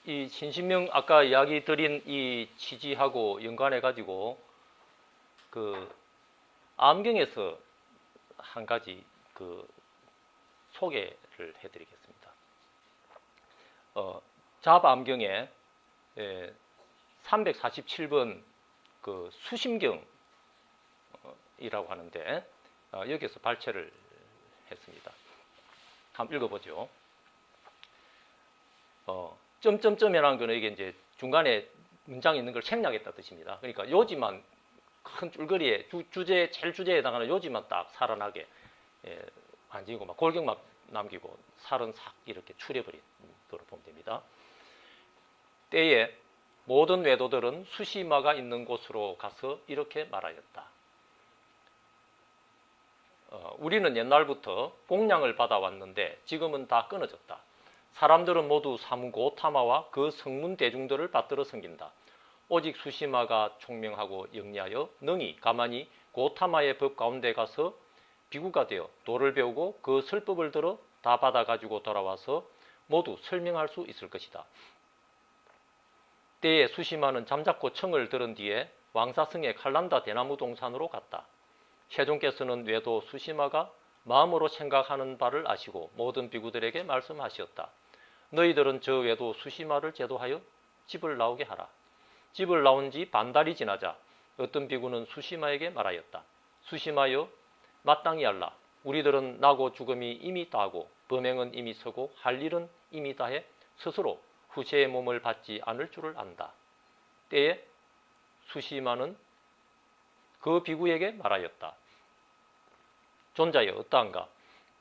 이 신신명 아까 이야기 드린 이 취지하고 연관해 가지고 그 암경에서 한 가지 그 소개를 해드리겠습니다. 잡암경에 347번 그 수심경이라고 하는데 여기서 발췌를 했습니다. 한번 읽어보죠. 점점점이라는 거는 이게 이제 중간에 문장이 있는 걸 생략했다 뜻입니다. 그러니까 요지만 큰 줄거리에 제일 주제에 해당하는 요지만 딱 살아나게 안 지고 막 골격만 남기고 살은 싹 이렇게 추려버린 거로 보면 됩니다. 때에 모든 외도들은 수시마가 있는 곳으로 가서 이렇게 말하였다. 우리는 옛날부터 공양을 받아왔는데 지금은 다 끊어졌다. 사람들은 모두 사무고타마와 그 성문 대중들을 받들어 섬긴다. 오직 수시마가 총명하고 영리하여 능히 가만히 고타마의 법 가운데 가서 비구가 되어 도를 배우고 그 설법을 들어 다 받아가지고 돌아와서 모두 설명할 수 있을 것이다. 때에 수시마는 잠자코 청을 들은 뒤에 왕사성의 칼란다 대나무 동산으로 갔다. 세종께서는 외도 수시마가 마음으로 생각하는 바를 아시고 모든 비구들에게 말씀하셨다. 너희들은 저 외도 수시마를 제도하여 집을 나오게 하라. 집을 나온 지 반달이 지나자 어떤 비구는 수시마에게 말하였다. 수시마여 마땅히 할라. 우리들은 나고 죽음이 이미 다하고 범행은 이미 서고 할 일은 이미 다해 스스로 후세의 몸을 받지 않을 줄을 안다. 때에 수시마는 그 비구에게 말하였다. 존자여 어떠한가?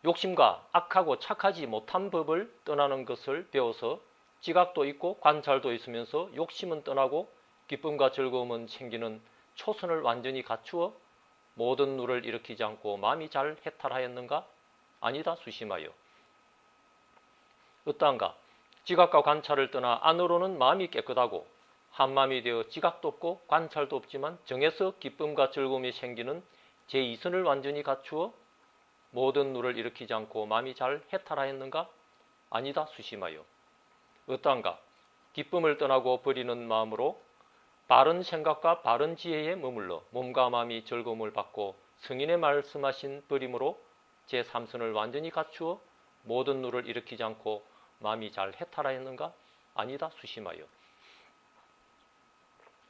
욕심과 악하고 착하지 못한 법을 떠나는 것을 배워서 지각도 있고 관찰도 있으면서 욕심은 떠나고 기쁨과 즐거움은 챙기는 초선을 완전히 갖추어 모든 누를 일으키지 않고 마음이 잘 해탈하였는가? 아니다 수시마여. 어떠한가? 지각과 관찰을 떠나 안으로는 마음이 깨끗하고 한마음이 되어 지각도 없고 관찰도 없지만 정해서 기쁨과 즐거움이 생기는 제2선을 완전히 갖추어 모든 누를 일으키지 않고 마음이 잘 해탈하였는가? 아니다 수시마여. 어떠한가? 기쁨을 떠나고 버리는 마음으로 바른 생각과 바른 지혜에 머물러 몸과 마음이 즐거움을 받고 성인의 말씀하신 버림으로 제3선을 완전히 갖추어 모든 누를 일으키지 않고 마음이 잘 해탈하였는가? 아니다 수시마여.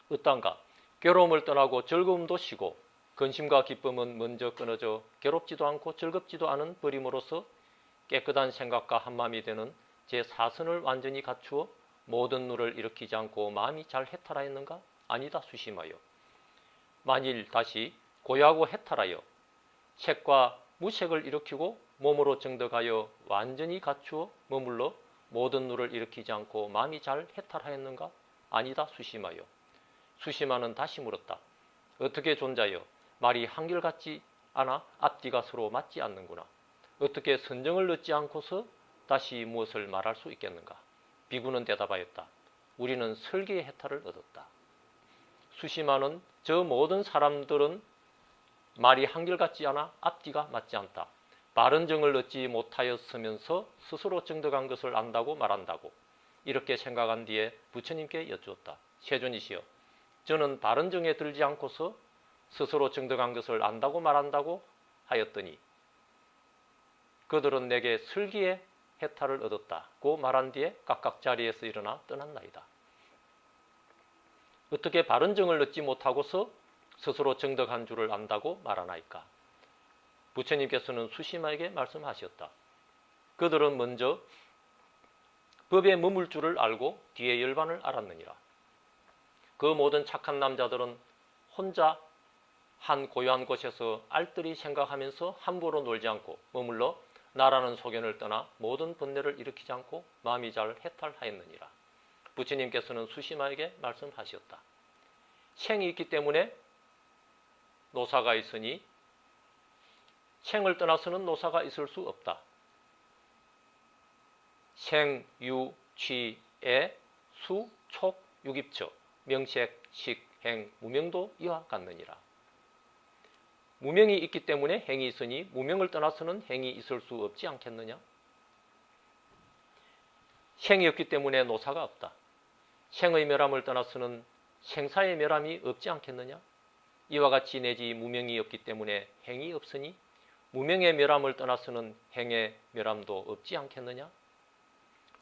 어떠한가? 괴로움을 떠나고 즐거움도 쉬고 근심과 기쁨은 먼저 끊어져 괴롭지도 않고 즐겁지도 않은 버림으로써 깨끗한 생각과 한마음이 되는 제4선을 완전히 갖추어 모든 누를 일으키지 않고 마음이 잘 해탈하였는가? 아니다 수시마여. 만일 다시 고요하고 해탈하여 색과 무색을 일으키고 몸으로 정덕하여 완전히 갖추어 머물러 모든 누를 일으키지 않고 마음이 잘 해탈하였는가? 아니다 수시마여. 수시마는 다시 물었다. 어떻게 존자여? 말이 한결같지 않아 앞뒤가 서로 맞지 않는구나. 어떻게 선정을 넣지 않고서 다시 무엇을 말할 수 있겠는가? 비구는 대답하였다. 우리는 설계의 해탈을 얻었다. 수시마는 저 모든 사람들은 말이 한결같지 않아 앞뒤가 맞지 않다. 바른 정을 얻지 못하였으면서 스스로 정득한 것을 안다고 말한다고 이렇게 생각한 뒤에 부처님께 여쭈었다. 세존이시여, 저는 바른 정에 들지 않고서 스스로 정득한 것을 안다고 말한다고 하였더니 그들은 내게 설기의 해탈을 얻었다고 말한 뒤에 각각 자리에서 일어나 떠났나이다. 어떻게 바른 정을 얻지 못하고서 스스로 정득한 줄을 안다고 말하나이까? 부처님께서는 수시마에게 말씀하셨다. 그들은 먼저 법에 머물 줄을 알고 뒤에 열반을 알았느니라. 그 모든 착한 남자들은 혼자 한 고요한 곳에서 알뜰히 생각하면서 함부로 놀지 않고 머물러 나라는 소견을 떠나 모든 번뇌를 일으키지 않고 마음이 잘 해탈하였느니라. 부처님께서는 수시마에게 말씀하셨다. 생이 있기 때문에 노사가 있으니 생을 떠나서는 노사가 있을 수 없다. 생, 유, 취, 애, 수, 촉, 육입처, 명색, 식, 행, 무명도 이와 같느니라. 무명이 있기 때문에 행이 있으니 무명을 떠나서는 행이 있을 수 없지 않겠느냐? 생이 없기 때문에 노사가 없다. 생의 멸함을 떠나서는 생사의 멸함이 없지 않겠느냐? 이와 같이 내지 무명이 없기 때문에 행이 없으니 무명의 멸함을 떠나서는 행의 멸함도 없지 않겠느냐?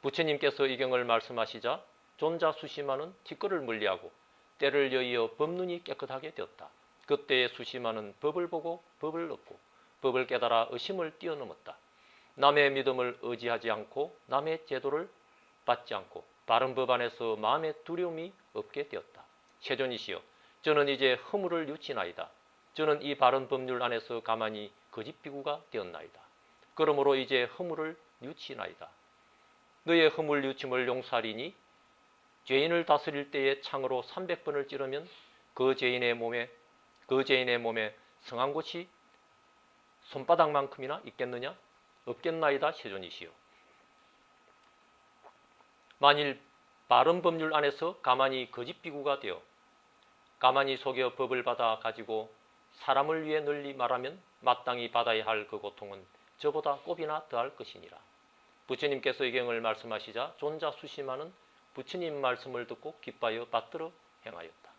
부처님께서 이 경을 말씀하시자 존자수심하는 티끌을 물리하고 때를 여의어 법눈이 깨끗하게 되었다. 그때의 수심하는 법을 보고 법을 얻고 법을 깨달아 의심을 뛰어넘었다. 남의 믿음을 의지하지 않고 남의 제도를 받지 않고 바른 법 안에서 마음의 두려움이 없게 되었다. 세존이시여, 저는 이제 허물을 유치나이다. 저는 이 바른 법률 안에서 가만히 거짓 비구가 되었나이다. 그러므로 이제 허물을 유치나이다. 너의 허물 유침을 용서하리니 죄인을 다스릴 때에 창으로 300번을 찌르면 그 죄인의 몸에 성한 곳이 손바닥만큼이나 있겠느냐? 없겠나이다. 세존이시여. 만일 바른 법률 안에서 가만히 거짓 비구가 되어 가만히 속여 법을 받아 가지고 사람을 위해 널리 말하면 마땅히 받아야 할 그 고통은 저보다 꼽이나 더할 것이니라. 부처님께서 이 경을 말씀하시자 존자 수심하는 부처님 말씀을 듣고 기뻐하여 받들어 행하였다.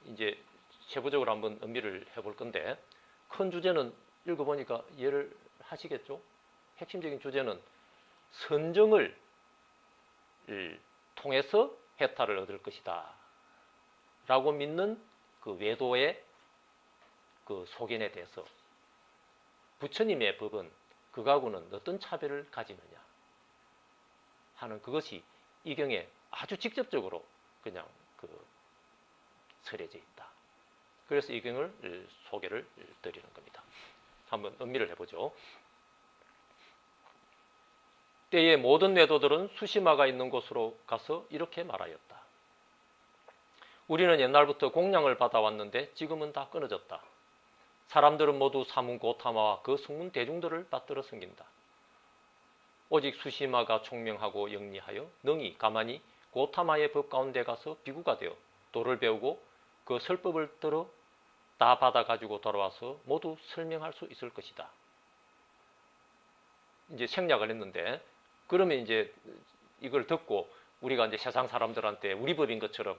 이제 세부적으로 한번 음미를 해볼 건데, 큰 주제는 읽어보니까 이해를 하시겠죠? 핵심적인 주제는 선정을 통해서 해탈을 얻을 것이다 라고 믿는 그 외도의 그 소견에 대해서 부처님의 법은 그가하고는 어떤 차별을 가지느냐 하는 그것이 이 경에 아주 직접적으로 그냥 설해져 있다. 그래서 이 경을 소개를 드리는 겁니다. 한번 음미를 해보죠. 때의 모든 외도들은 수심화가 있는 곳으로 가서 이렇게 말하였다. 우리는 옛날부터 공양을 받아왔는데 지금은 다 끊어졌다. 사람들은 모두 사문 고타마와 그 승문 대중들을 받들어 섬긴다. 오직 수시마가 총명하고 영리하여 능히 가만히 고타마의 법 가운데 가서 비구가 되어 도를 배우고 그 설법을 들어 다 받아가지고 돌아와서 모두 설명할 수 있을 것이다. 이제 생략을 했는데, 그러면 이제 이걸 듣고 우리가 이제 세상 사람들한테 우리 법인 것처럼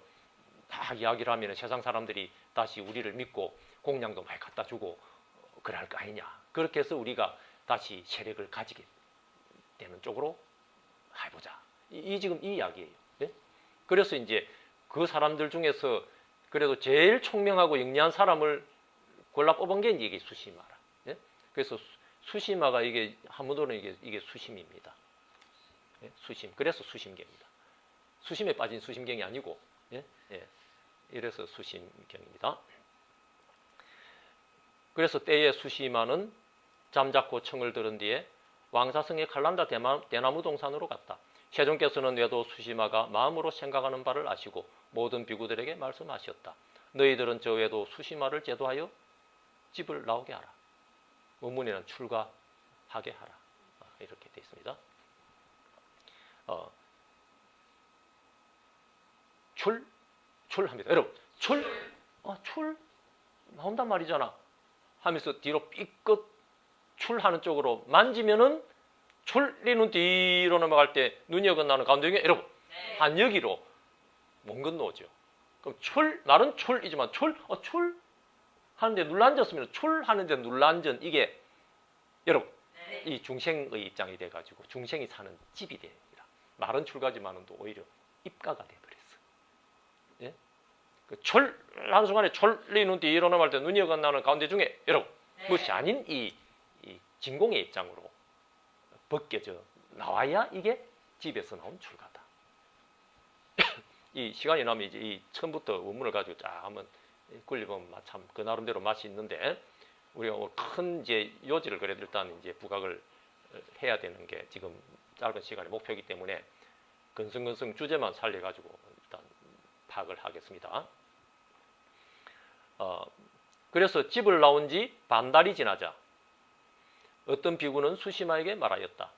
다 이야기를 하면 세상 사람들이 다시 우리를 믿고 공양도 많이 갖다 주고 그럴 거 아니냐. 그렇게 해서 우리가 다시 세력을 가지게 되는 쪽으로 해보자. 지금 이 이야기예요. 네? 그래서 이제 그 사람들 중에서 그래도 제일 총명하고 영리한 사람을 골라 뽑은 게 이게 수시마라. 네? 그래서 수시마가 이게 한문으로는 이게 수심입니다. 네? 수심. 그래서 수심경입니다. 수심에 빠진 수심경이 아니고, 예? 예. 이래서 수심경입니다. 그래서 때의 수시마는 잠자코 청을 들은 뒤에 왕사성의 칼란다 대나무 동산으로 갔다. 세존께서는 외도 수시마가 마음으로 생각하는 바를 아시고 모든 비구들에게 말씀하셨다. 너희들은 저 외도 수시마를 제도하여 집을 나오게 하라. 원문에는 출가하게 하라. 이렇게 되어 있습니다. 출합니다. 여러분, 출 나온단 말이잖아 하면서 뒤로 삐끗 출하는 쪽으로 만지면은 출리는 뒤로 넘어갈 때 눈이 어긋나는 가운데 중에 여러분 한 여기로 못 건너오죠. 그럼 말은 출이지만 출 하는데 눌러앉았으면 출 하는데 눌러앉은 이게 여러분 이 중생의 입장이 돼가지고 중생이 사는 집이 됩니다. 말은 출가지만은도 오히려 입가가 돼버렸어. 예? 출 하는 순간에 출리는 뒤로 넘어갈 때 눈이 어긋나는 가운데 중에 여러분 무엇이 아닌 이 진공의 입장으로 벗겨져 나와야 이게 집에서 나온 출가다. 이 시간이 나면 이제 이 처음부터 원문을 가지고 쫙 한번 굴려보면 참 그 나름대로 맛이 있는데 우리가 큰 이제 요지를 그래도 일단 이제 부각을 해야 되는 게 지금 짧은 시간의 목표이기 때문에 근성근성 주제만 살려가지고 일단 파악을 하겠습니다. 그래서 집을 나온 지 반달이 지나자 어떤 비구는 수시마에게 말하였다.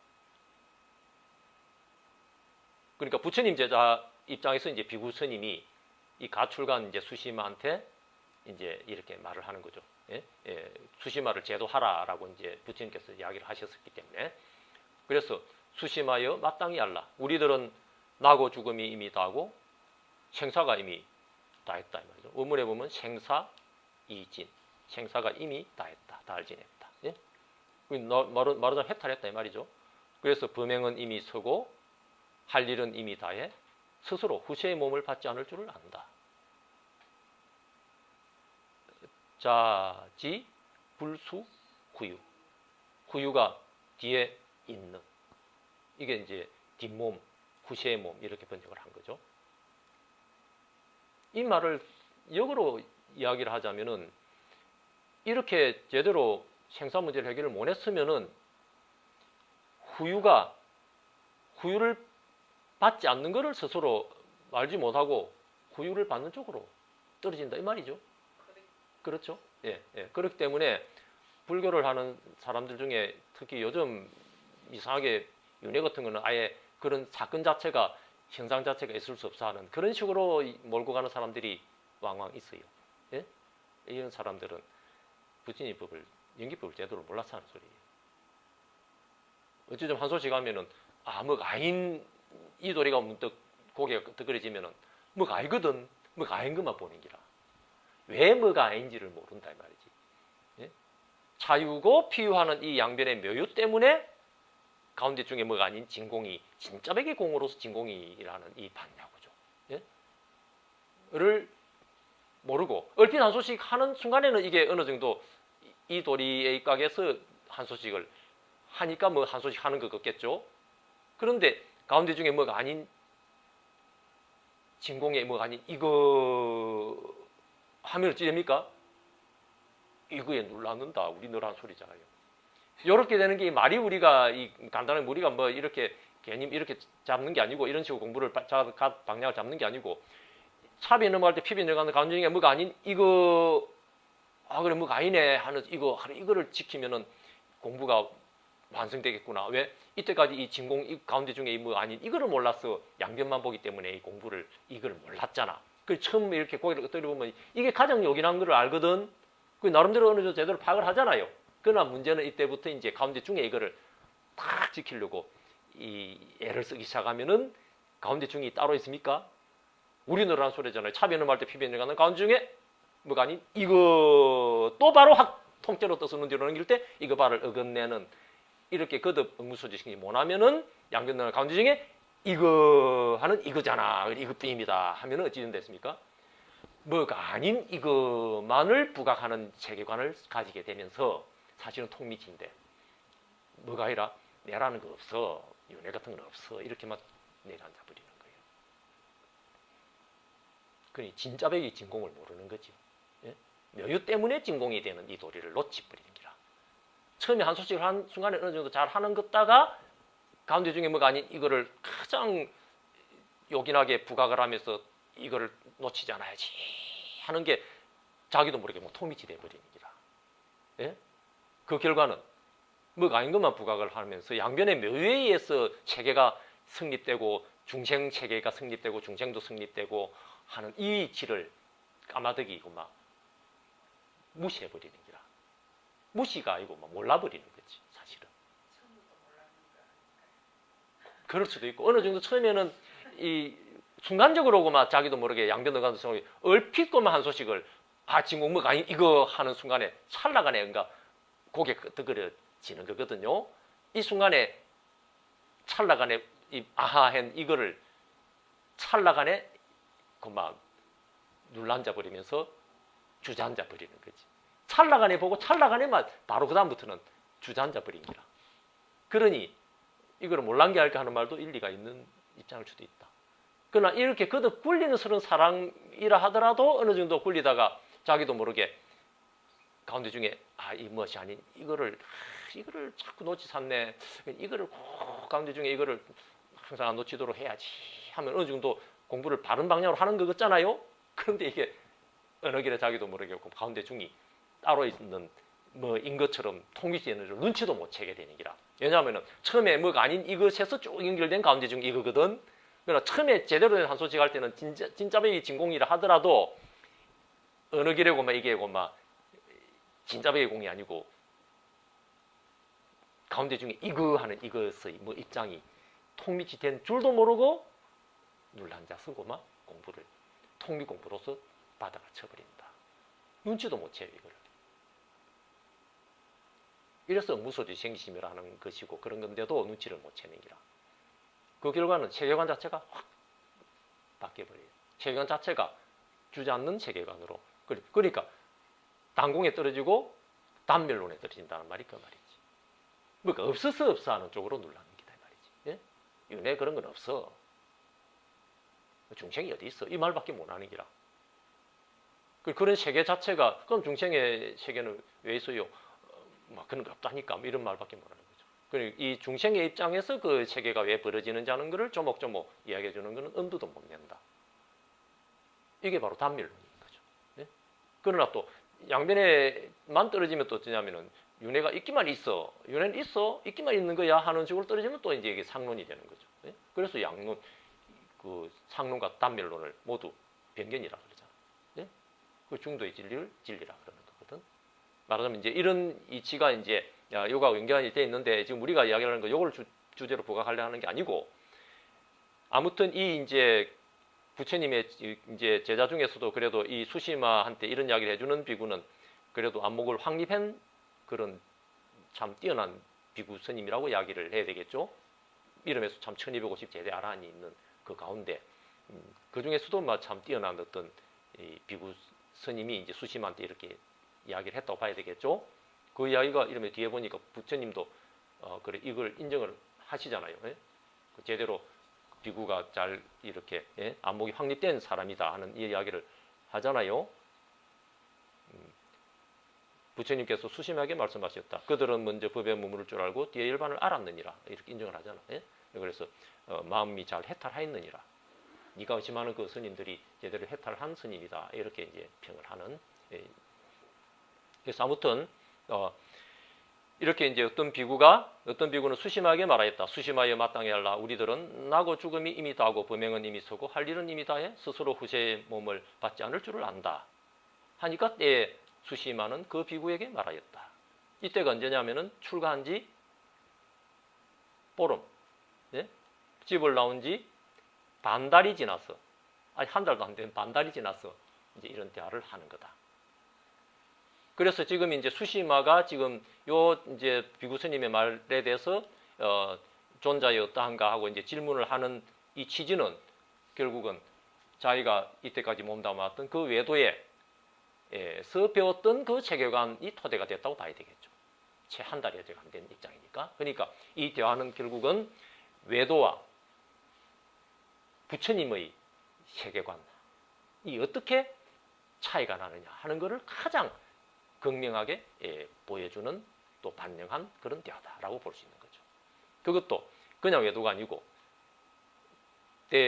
그러니까 부처님 제자 입장에서 이제 비구 스님이 이 가출간 이제 수시마한테 이제 이렇게 말을 하는 거죠. 예? 예, 수시마를 제도하라라고 이제 부처님께서 이야기를 하셨기 때문에 그래서 수시마여 마땅히 알라. 우리들은 나고 죽음이 이미 다고 생사가 이미 다했다 이 말이죠. 원문에 보면 생사 이진, 생사가 이미 다했다, 달진했다. 예? 말하자면 해탈했다 이 말이죠. 그래서 범행은 이미 서고 할 일은 이미 다해 스스로 후세의 몸을 받지 않을 줄을 안다. 자지 불수 후유, 후유가 뒤에 있는, 이게 이제 뒷몸, 후세의 몸 이렇게 번역을 한 거죠. 이 말을 역으로 이야기를 하자면은 이렇게 제대로 생사 문제를 해결을 못 했으면은 후유를 받지 않는 것을 스스로 알지 못하고 후유를 받는 쪽으로 떨어진다 이 말이죠. 그렇죠? 예, 예. 그렇기 때문에 불교를 하는 사람들 중에 특히 요즘 이상하게 윤회 같은 거는 아예 그런 사건 자체가, 현상 자체가 있을 수 없어 하는 그런 식으로 몰고 가는 사람들이 왕왕 있어요. 예? 이런 사람들은 부처님법을, 연기법을 제대로 몰라서 하는 소리예요. 어찌 좀 한 소식 하면은 뭐가 아닌 이 도리가 문득 고개가 끄덕거려지면은 뭐가 아니거든, 뭐가 아닌 것만 보는 기라. 왜 뭐가 아닌지를 모른다 이 말이지. 예? 차유고 피유하는 이 양변의 묘유 때문에 가운데 중에 뭐가 아닌 진공이 진짜 백의 공으로서 진공이라는 이 반야구죠. 예? 를 모르고 얼핏 한 소식 하는 순간에는 이게 어느 정도 이 도리의 각에서 한 소식을 하니까 뭐 한 소식 하는 것 같겠죠. 그런데 가운데 중에 뭐가 아닌 진공에 뭐가 아닌 이거 하면 어찌 됩니까? 이거에 놀라는다. 우리 너란 소리잖아요. 이렇게 되는 게 말이 우리가 간단하게 우리가 뭐 이렇게 괜히 이렇게 잡는 게 아니고 이런 식으로 공부를 방향을 잡는 게 아니고 차비 넘어갈 때 피비 넘어가는 가운데 중에 뭐가 아닌 이거 그래 뭐가 아니네 하는 이거를 지키면은 공부가 완성되겠구나. 왜 이때까지 이 진공 이 가운데 중에 뭐 아닌 이거를 몰라서 양변만 보기 때문에 이 공부를 이걸 몰랐잖아. 그 처음 이렇게 고개를 끄덕여보면 이게 가장 요긴한 걸 알거든. 그 나름대로 어느 정도 제대로 파악을 하잖아요. 그러나 문제는 이때부터 이제 가운데 중에 이거를 딱 지키려고 이 애를 쓰기 시작하면은 가운데 중에 따로 있습니까? 우리너라는 소리잖아요. 차비 넘어갈 때 피비 넘어가는 가운데 중에 뭐가 아닌 이거 또 바로 확 통째로 떠서 눈 뒤로 넘길 때 이거 발을 어긋내는 이렇게 거듭 응무소지식이 못하면은 양변 가운데 중에 이거 하는 이거잖아. 이것뿐입니다. 하면은 어찌 된댔습니까? 뭐가 아닌 이것만을 부각하는 세계관을 가지게 되면서 사실은 통미치인데 뭐가 아니라 내라는 거 없어. 윤회 같은 건 없어. 이렇게만 내려앉아버리는 거예요. 그러니 진짜 백이 진공을 모르는 거죠. 예? 묘유 때문에 진공이 되는 이 도리를 놓치버리는 기라. 처음에 한 소식을 한 순간에 어느 정도 잘 하는 것다가 가운데 중에 뭐가 아닌 이거를 가장 요긴하게 부각을 하면서 이거를 놓치지 않아야지 하는 게 자기도 모르게 뭐 통미치 돼버리는 기라. 예? 그 결과는 뭐가 아닌 것만 부각을 하면서 양변의 묘유에 의해서 체계가 성립되고 중생 체계가 성립되고 중생도 성립되고 하는 이 질을 까마득이고 막 무시해버리는 기라. 무시가 아니고 막 몰라버리는 거지 사실은. 그럴 수도 있고 어느 정도 처음에는 이 순간적으로만 자기도 모르게 양변 들어가는 순간에 얼핏고만 한 소식을 진공 뭐가 아닌 이거 하는 순간에 찰나간에 뭔가 고개 끄덕거려지는 거거든요. 이 순간에 찰나간에 이 아하한 이거를 찰나간에 그만 눌러앉아 버리면서 주저앉아 버리는 거지. 찰나간에 보고 찰나간에만 바로 그 다음부터는 주저앉아 버린 기라. 그러니 이거를 몰란 게 할까 하는 말도 일리가 있는 입장일 수도 있다. 그러나 이렇게 거듭 굴리는 서른 사람이라 하더라도 어느 정도 굴리다가 자기도 모르게 가운데 중에 이 무엇이 아닌 이거를 자꾸 놓치 샀네. 이거를 꼭 가운데 중에 이거를 항상 안 놓치도록 해야지 하면 어느 정도 공부를 바른 방향으로 하는 거 같잖아요. 그런데 이게 어느 길에 자기도 모르게 가운데 중이 따로 있는 뭐인 것처럼 통기지에는 좀 눈치도 못 채게 되는 기라. 왜냐하면 처음에 뭐가 아닌 이것에서 쭉 연결된 가운데 중 이거거든. 그러나 처음에 제대로 된 한 소식 할 때는 진짜 백이 진공이라 하더라도 어느 길에고 막 이게고 막 진짜 백의 공이 아니고 가운데 중에 이거 하는 이것의 뭐 입장이 통미치 된 줄도 모르고 눌란자 쓰고만 공부를 통일 공부로서 받아가 쳐버린다. 눈치도 못 채요 이걸. 이래서 무소지 생심이라는 것이고 그런 건데도 눈치를 못 채는 기라. 그 결과는 세계관 자체가 확 바뀌어버려요. 세계관 자체가 주저앉는 세계관으로. 그러니까 단공에 떨어지고 단멸론에 떨어진다는 말이 그 말이지. 그러니까 없어서 없어 하는 쪽으로 눌러는 기다 이 말이지. 예? 윤회 그런 건 없어. 중생이 어디 있어? 이 말밖에 못 하는 기라. 그런 세계 자체가 그럼 중생의 세계는 왜 있어요? 막 그런 거 없다니까 뭐 이런 말밖에 못 하는 거죠. 그리고 이 중생의 입장에서 그 세계가 왜 벌어지는지 하는 것을 조목조목 이야기해 주는 것은 엄두도 못 낸다. 이게 바로 단멸론인 거죠. 예? 그러나 또 양변에만 떨어지면 또 어쩌냐면은 윤회가 있기만 있어. 윤회는 있어. 있기만 있는 거야 하는 식으로 떨어지면 또 이제 이게 상론이 되는 거죠. 예? 그래서 양론, 그 상론과 단멸론을 모두 변견이라 그러잖아. 예? 그 중도의 진리를 진리라 그러는 거거든. 말하자면 이제 이런 이치가 이제 요가 연관이 돼 있는데 지금 우리가 이야기하는 거 요걸 주제로 부각하려 하는 게 아니고 아무튼 이 이제 부처님의 이제 제자 중에서도 그래도 이 수시마한테 이런 이야기를 해주는 비구는 그래도 안목을 확립한 그런 참 뛰어난 비구 스님이라고 이야기를 해야 되겠죠. 이름에서 참 1250 제대 아란이 있는 그 가운데 그 중에서도 참 뛰어난 어떤 이 비구 스님이 이제 수시마한테 이렇게 이야기를 했다고 봐야 되겠죠. 그 이야기가 이름에 뒤에 보니까 부처님도 그래 이걸 인정을 하시잖아요. 예? 제대로 비구가 잘 이렇게 예? 안목이 확립된 사람이다 하는 이 이야기를 하잖아요. 부처님께서 수심하게 말씀하셨다. 그들은 먼저 법에 머무를 줄 알고 뒤에 일반을 알았느니라 이렇게 인정을 하잖아. 예? 그래서 마음이 잘 해탈하였느니라. 네가 의심하는 그 스님들이 제대로 해탈한 스님이다 이렇게 이제 평을 하는. 예. 그래서 아무튼 이렇게 이제 어떤 비구는 수심하게 말하였다. 수심하여 마땅히 할라. 우리들은 나고 죽음이 이미 다하고 범행은 이미 서고 할 일은 이미 다해 스스로 후세의 몸을 받지 않을 줄을 안다. 하니까 때에 수심하는 그 비구에게 말하였다. 이때가 언제냐면은 출가한 지 보름, 예? 집을 나온 지 반달이 지났어. 아니 한 달도 안 된 반달이 지났어. 이제 이런 대화를 하는 거다. 그래서 지금 이제 수시마가 지금 요 이제 비구 스님의 말에 대해서 존자의 어떠한가 하고 이제 질문을 하는 이 취지는 결국은 자기가 이때까지 몸담았던 그 외도에서 배웠던 그 체계관이 토대가 됐다고 봐야 되겠죠. 채 한 달이 아직 안 된 입장이니까. 그러니까 이 대화는 결국은 외도와 부처님의 세계관이 어떻게 차이가 나느냐 하는 것을 가장 극명하게 보여주는 또 반영한 그런 대화다라고 볼 수 있는 거죠. 그것도 그냥 외도가 아니고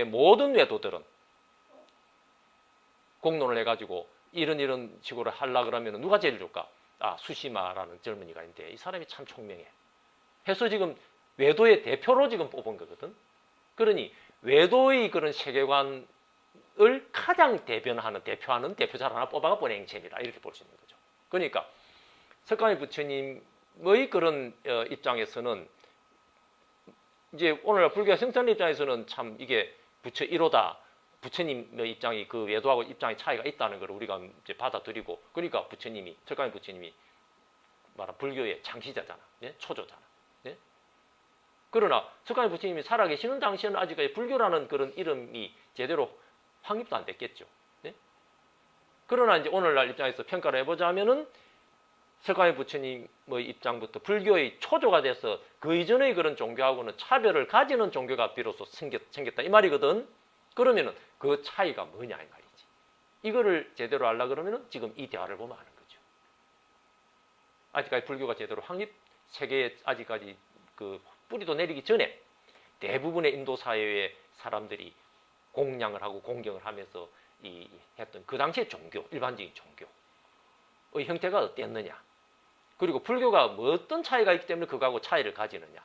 모든 외도들은 공론을 해가지고 이런 식으로 하려고 그러면 누가 제일 좋을까? 수시마라는 젊은이가 있는데 이 사람이 참 총명해. 해서 지금 외도의 대표로 지금 뽑은 거거든. 그러니 외도의 그런 세계관을 가장 대표하는 대표자를 하나 뽑아가 보낸 셈이라 이렇게 볼 수 있는 거죠. 그러니까 석가모니 부처님의 그런 입장에서는 이제 오늘날 불교 성찬 입장에서는 참 이게 부처 1호다. 부처님의 입장이 그 외도하고 입장의 차이가 있다는 걸 우리가 이제 받아들이고 그러니까 석가모니 부처님이 말한 불교의 창시자잖아. 예? 초조잖아. 예? 그러나 석가모니 부처님이 살아계시는 당시에는 아직까지 불교라는 그런 이름이 제대로 확립도 안 됐겠죠. 예? 그러나 이제 오늘날 입장에서 평가를 해보자면은 석가모니 부처님의 입장부터 불교의 초조가 돼서 그 이전의 그런 종교하고는 차별을 가지는 종교가 비로소 생겼다 이 말이거든. 그러면은 그 차이가 뭐냐 이 말이지. 이거를 제대로 하려 그러면은 지금 이 대화를 보면 아는 거죠. 아직까지 불교가 제대로 세계에 아직까지 그 뿌리도 내리기 전에 대부분의 인도 사회의 사람들이 공양을 하고 공경을 하면서 했던 그 당시의 종교, 일반적인 종교의 형태가 어땠느냐. 그리고 불교가 어떤 차이가 있기 때문에 그거하고 차이를 가지느냐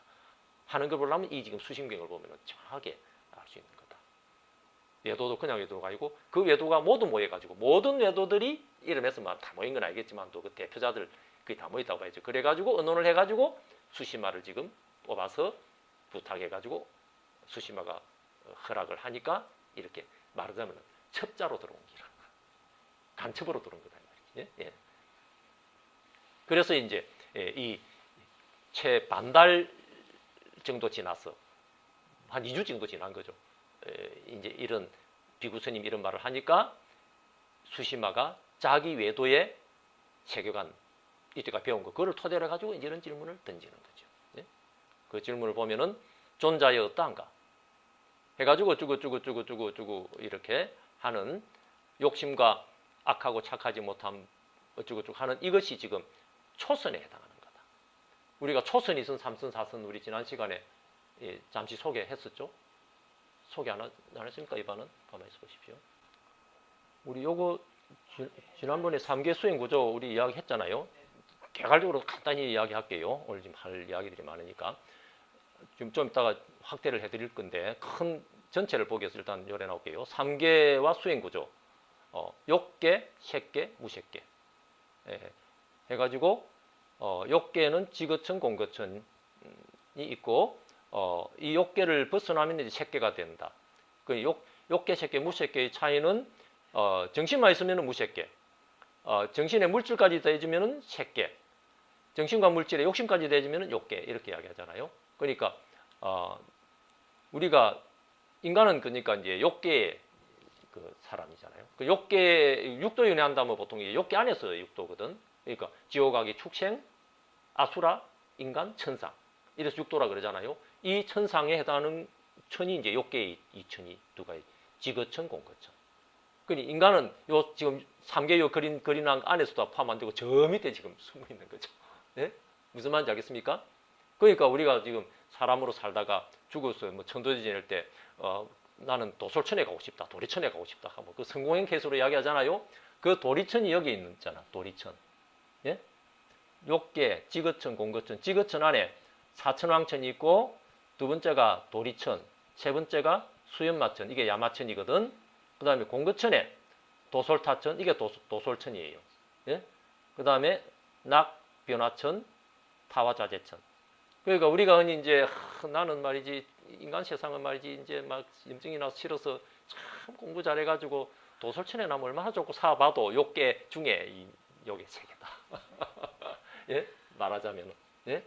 하는 걸 보려면 이 지금 수심경을 보면 정확하게 알 수 있는 거다. 외도도 그냥 외도가 아니고 그 외도가 모두 모여가지고 모든 외도들이 이름에서 다 모인 건 알겠지만 또 그 대표자들 그게 다 모였다고 봐야죠. 그래가지고 언론을 해가지고 수시마를 지금 뽑아서 부탁해가지고 수시마가 허락을 하니까 이렇게 말하자면 첩자로 들어온 기라. 간첩으로 들어온 거다. 예? 예. 그래서 이제 이 채 반달 정도 지나서 한 2주 정도 지난 거죠. 이제 이런 비구스님 이런 말을 하니까 수시마가 자기 외도의 세계관 이때가 배운 거 그걸 토대로 해가지고 이런 질문을 던지는 거죠. 예? 그 질문을 보면은 존자의 어떠한가 해가지고 어쩌고 이렇게 하는 욕심과 악하고 착하지 못함 어쩌고 하는 이것이 지금 초선에 해당하는 거다. 우리가 초선, 이선, 삼선, 사선 우리 지난 시간에 잠시 소개했었죠. 소개 안 했습니까? 이반은 가만히 있어 보십시오. 우리 요거 지난번에 3개 수행 구조 우리 이야기 했잖아요. 개괄적으로 간단히 이야기할게요. 오늘 지금 할 이야기들이 많으니까. 좀 이따가 확대를 해드릴 건데 큰 전체를 보기 위해서 일단 요래 나올게요. 3개와 수행 구조. 욕계, 색계, 무색계. 해가지고 욕계는 지거천, 공거천이 있고 이 욕계를 벗어나면 이제 색계가 된다. 그 욕계, 색계, 무색계의 차이는 정신만 있으면 무색계, 정신의 물질까지 더해지면 색계, 정신과 물질의 욕심까지 더해지면 욕계 이렇게 이야기하잖아요. 그러니까 우리가 인간은 그러니까 이제 욕계의 그 사람이잖아요. 그 욕계 육도 연애한다면 보통 욕계 안에서 육도거든. 그러니까 지옥아기, 축생, 아수라, 인간, 천상 이래서 육도라 그러잖아요. 이 천상에 해당하는 천이 이제 욕계의 이 천이 두 가지 지거천, 공거천. 그러니 인간은 요 지금 3개 요 그린 안에서도 포함 안 되고 저 밑에 지금 숨어 있는 거죠. 네? 무슨 말인지 알겠습니까? 그러니까 우리가 지금 사람으로 살다가 죽어서 뭐 천도지 지낼 때 나는 도솔천에 가고 싶다, 도리천에 가고 싶다 하면 그 성공행 케이스로 이야기하잖아요. 그 도리천이 여기 있잖아, 도리천. 예? 욕계, 지거천, 공거천. 지거천 안에 사천왕천이 있고 두 번째가 도리천, 세 번째가 수연마천, 이게 야마천이거든. 그 다음에 공거천에 도솔타천, 이게 도솔천이에요. 예? 그 다음에 낙, 변화천, 타화자재천. 그러니까 우리가 흔히 이제 나는 말이지 인간 세상은 말이지 이제 막 염증이 나서 싫어서 참 공부 잘해가지고 도솔천에 나면 얼마나 좋고 사봐도 욕계 중에 이 욕의 세계다. 예? 말하자면은 예?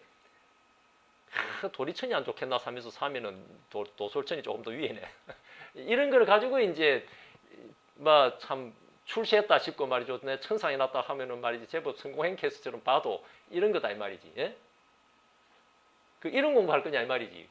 도리천이 안 좋겠나 하면서 사면은 도솔천이 조금 더 위에네. 이런 걸 가지고 이제 막 참 출세했다 싶고 말이죠. 내 천상에 났다 하면은 말이지 제법 성공행 케이스처럼 봐도 이런 거다 이 말이지. 예? 그 이런 공부할 거냐 이 말이지.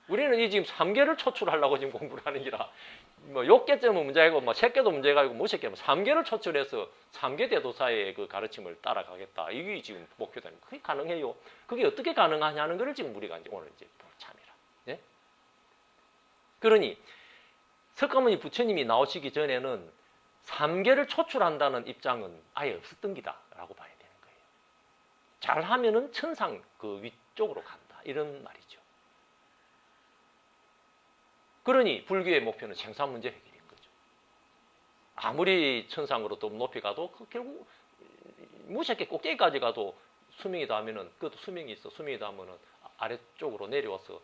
우리는 이 지금 3개를 초출하려고 지금 공부를 하는 기라. 뭐 6개쯤은 문제고 뭐 3개도 문제가 있고 뭐 3개면 3개를 초출해서 3개 대도사의 그 가르침을 따라가겠다. 이게 지금 목표다. 그게 가능해요. 그게 어떻게 가능하냐는 것을 지금 우리가 이제 오늘 이제 볼 참이라. 예? 그러니 석가모니 부처님이 나오시기 전에는 3개를 초출한다는 입장은 아예 없었던 기다라고 봐야 되는 거예요. 잘하면은 천상 그 위쪽으로 간다. 이런 말이죠. 그러니 불교의 목표는 생사 문제 해결인 거죠. 아무리 천상으로 또 높이 가도 결국 무색계 꼭대기까지 가도 수명이 닿으면은 그것도 수명이 있어. 수명이 닿으면은 아래쪽으로 내려와서